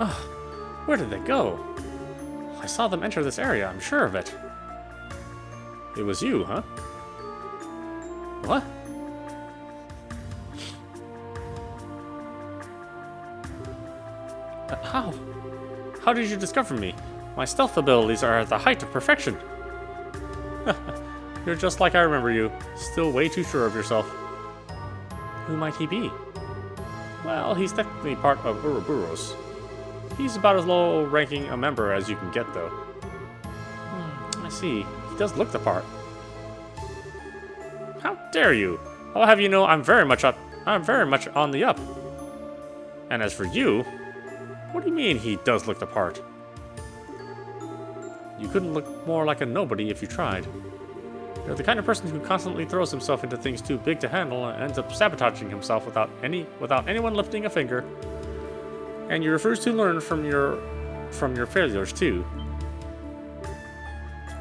Where did they go? I saw them enter this area, I'm sure of it. It was you, huh? What? How? How did you discover me? My stealth abilities are at the height of perfection. You're just like I remember you, still way too sure of yourself. Who might he be? Well, he's technically part of Ouroboros. He's about as low-ranking a member as you can get, though. I see. He does look the part. How dare you? I'll have you know I'm very much on the up. And as for you, what do you mean he does look the part? You couldn't look more like a nobody if you tried. You're the kind of person who constantly throws himself into things too big to handle and ends up sabotaging himself without anyone lifting a finger. And you refuse to learn from your failures too.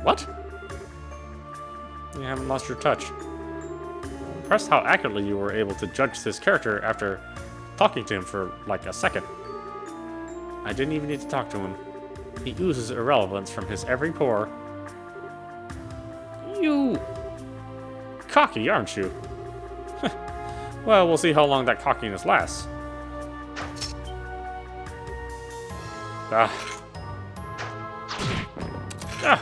What? You haven't lost your touch. I'm impressed how accurately you were able to judge this character after talking to him for like a second. I didn't even need to talk to him. He oozes irrelevance from his every pore. You... cocky, aren't you? Well, we'll see how long that cockiness lasts. Ah. Ah!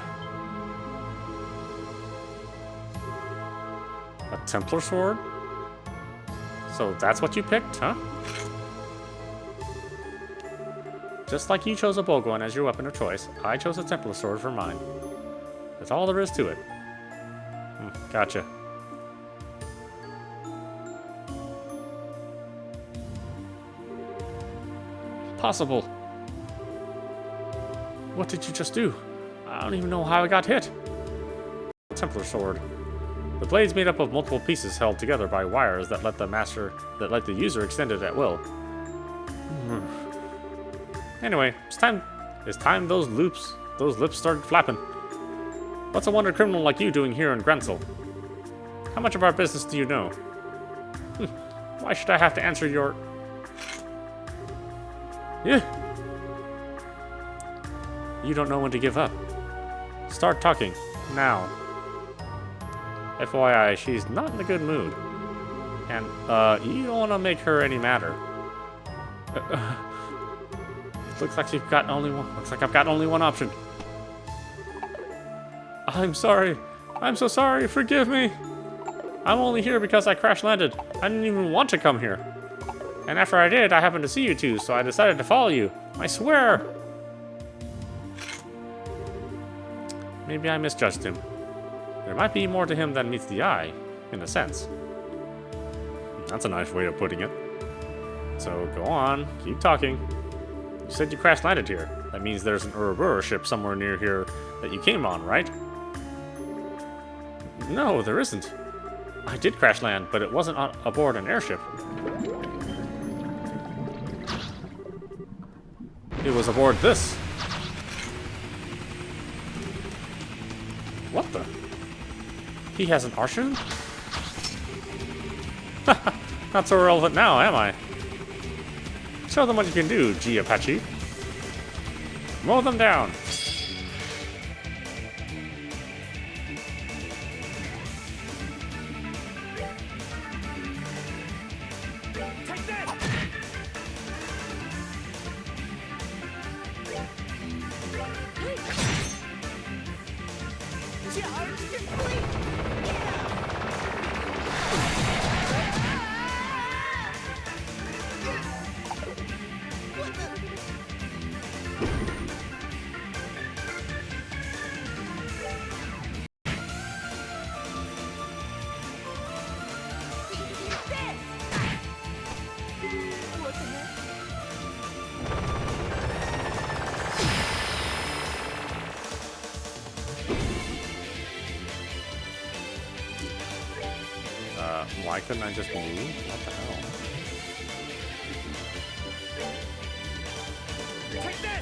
A Templar sword? So that's what you picked, huh? Just like you chose a bowgun as your weapon of choice, I chose a Templar sword for mine. That's all there is to it. Gotcha. Possible. What did you just do? I don't even know how I got hit. Templar sword. The blade's made up of multiple pieces held together by wires that let the user extend it at will. Anyway, it's time those lips started flapping. What's a wonder criminal like you doing here in Grensel? How much of our business do you know? Why should I have to answer your... Yeah. You don't know when to give up. Start talking. Now. FYI, she's not in a good mood. And, you don't want to make her any madder. Looks like I've got only one option. I'm sorry. I'm so sorry. Forgive me. I'm only here because I crash landed. I didn't even want to come here. And after I did, I happened to see you two, so I decided to follow you. I swear. Maybe I misjudged him. There might be more to him than meets the eye, in a sense. That's a nice way of putting it. So go on, keep talking. You said you crash landed here. That means there's an Ouroboros ship somewhere near here that you came on, right? No, there isn't. I did crash land, but it wasn't aboard an airship. It was aboard this. What the? He has an Arshan? Not so relevant now, am I? Show them what you can do, G Apache. Mow them down. Take that! Charge complete! What the heck? Why couldn't I just move? What the hell? Take that!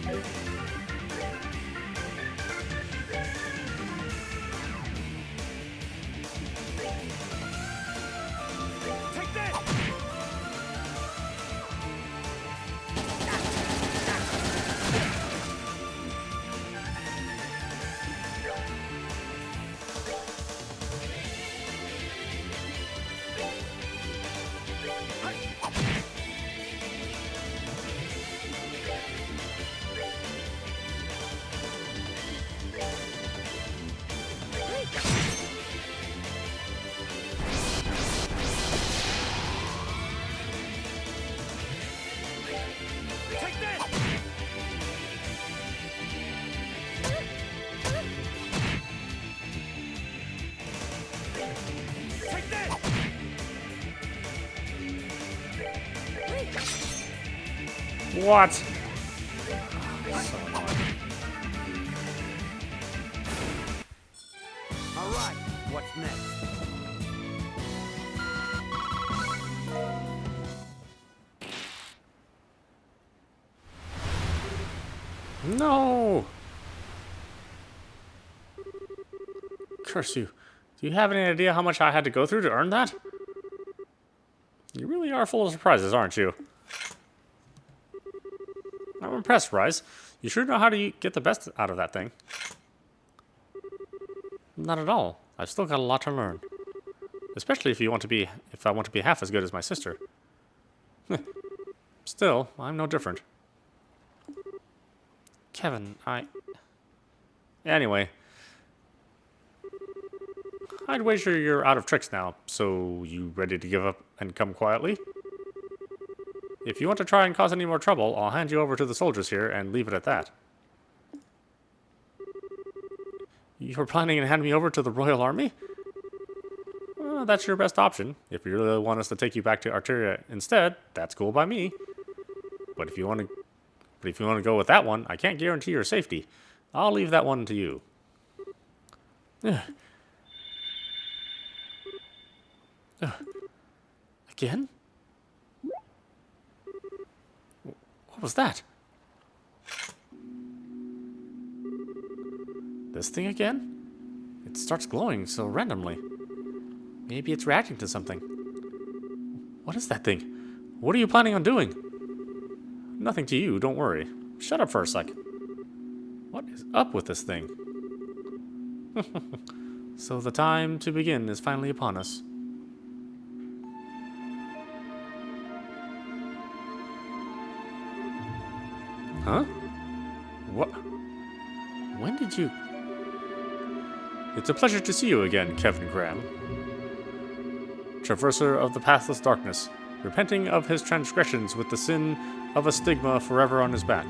Take that! Take that! Take that! What? So annoying. All right, what's next? No! Curse you. Do you have any idea how much I had to go through to earn that? You really are full of surprises, aren't you? I'm impressed, Rise. You sure know how to get the best out of that thing. Not at all. I've still got a lot to learn. Especially if I want to be half as good as my sister. Still, I'm no different. Kevin, Anyway. I'd wager you're out of tricks now, so you ready to give up and come quietly? If you want to try and cause any more trouble, I'll hand you over to the soldiers here and leave it at that. You're planning to hand me over to the Royal Army? Well, that's your best option. If you really want us to take you back to Arteria instead, that's cool by me. But if you want to go with that one, I can't guarantee your safety. I'll leave that one to you. Again? What was that? This thing again? It starts glowing so randomly. Maybe it's reacting to something. What is that thing? What are you planning on doing? Nothing to you, don't worry. Shut up for a sec. What is up with this thing? So the time to begin is finally upon us. Huh? What? When did you... It's a pleasure to see you again, Kevin Graham. Traverser of the pathless darkness, repenting of his transgressions with the sin of a stigma forever on his back.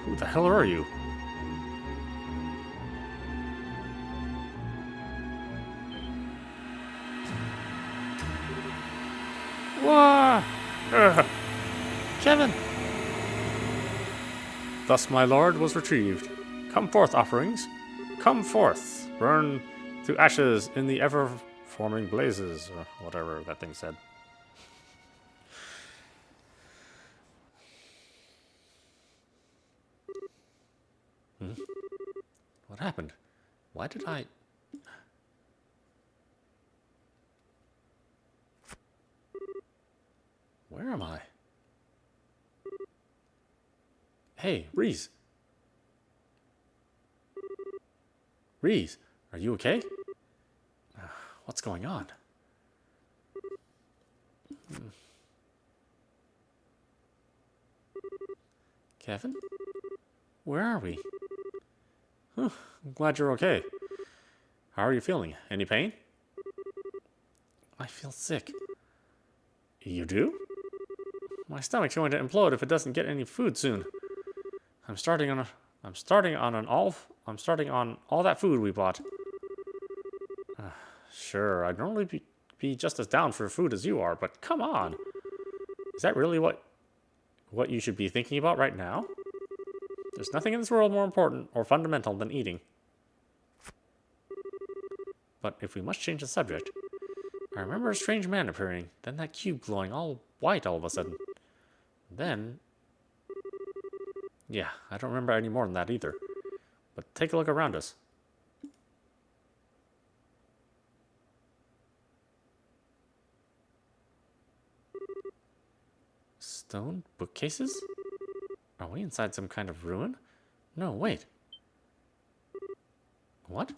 Who the hell are you? Wah! Kevin! Thus my lord was retrieved. Come forth, offerings. Come forth. Burn to ashes in the ever-forming blazes, or whatever that thing said. What happened? Why did I... Where am I? Hey, Reese. Reese, are you okay? What's going on? Kevin? Where are we? I'm glad you're okay. How are you feeling? Any pain? I feel sick. You do? My stomach's going to implode if it doesn't get any food soon. I'm starting on all that food we bought. Sure, I'd normally be just as down for food as you are, but come on. Is that really what you should be thinking about right now? There's nothing in this world more important or fundamental than eating. But if we must change the subject, I remember a strange man appearing, then that cube glowing all white all of a sudden. Then... Yeah, I don't remember any more than that either. But take a look around us. Stone bookcases? Are we inside some kind of ruin? No, wait. What?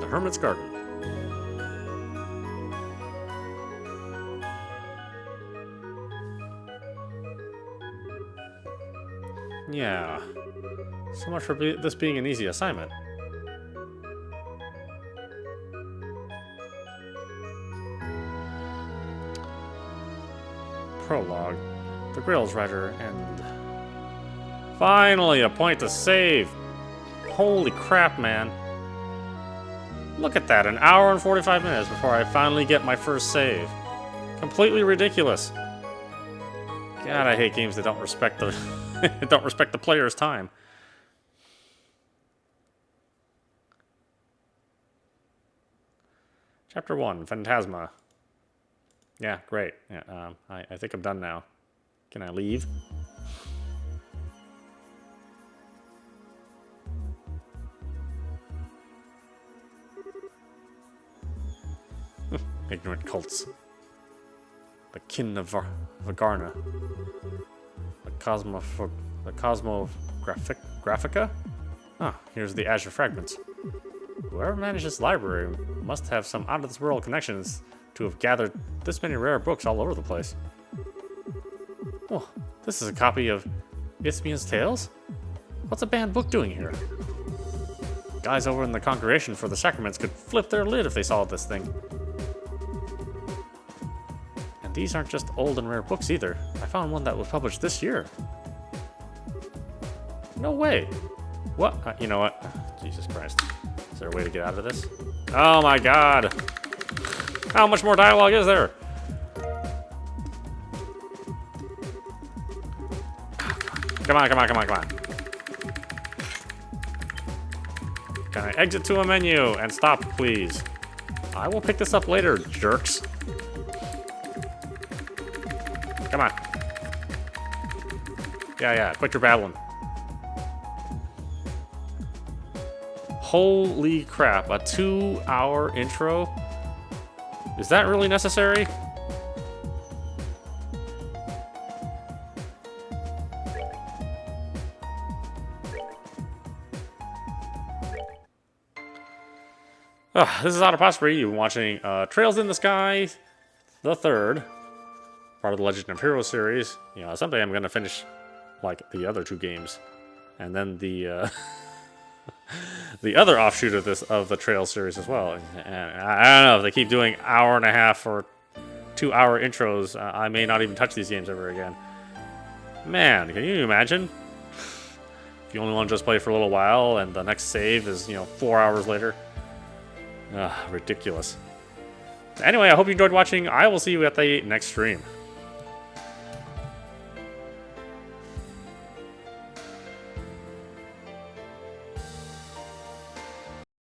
The Hermit's Garden. Yeah. So much for this being an easy assignment. Prologue. The Grails Rider and... Finally, a point to save! Holy crap, man. Look at that, an hour and 45 minutes before I finally get my first save. Completely ridiculous. God, I hate games that don't respect the don't respect the player's time. Chapter 1, Phantasma. Yeah, great. Yeah, I think I'm done now. Can I leave? Ignorant cults. The kin of Vagarna. The Cosmographica? Ah, here's the Azure Fragments. Whoever managed this library must have some out-of-this-world connections to have gathered this many rare books all over the place. Oh, this is a copy of Isthmia's Tales? What's a banned book doing here? Guys over in the Congregation for the Sacraments could flip their lid if they saw this thing. And these aren't just old and rare books either. I found one that was published this year. No way. What? You know what? Jesus Christ. Is there a way to get out of this? Oh my god! How much more dialogue is there? Come on, come on, come on, come on. Can I exit to a menu and stop, please? I will pick this up later, jerks. Come on. Yeah, quit your babbling. Holy crap, a 2-hour intro? Is that really necessary? This is audap. You've been watching Trails in the Sky, the third, part of the Legend of Heroes series. You know, someday I'm going to finish, like, the other 2 games. And then the... the other offshoot of the Trails series as well. And I don't know if they keep doing 1.5 or 2-hour intros. I may not even touch these games ever again. Man, can you imagine? If you only want to just play for a little while and the next save is 4 hours later. Ridiculous. Anyway, I hope you enjoyed watching. I will see you at the next stream.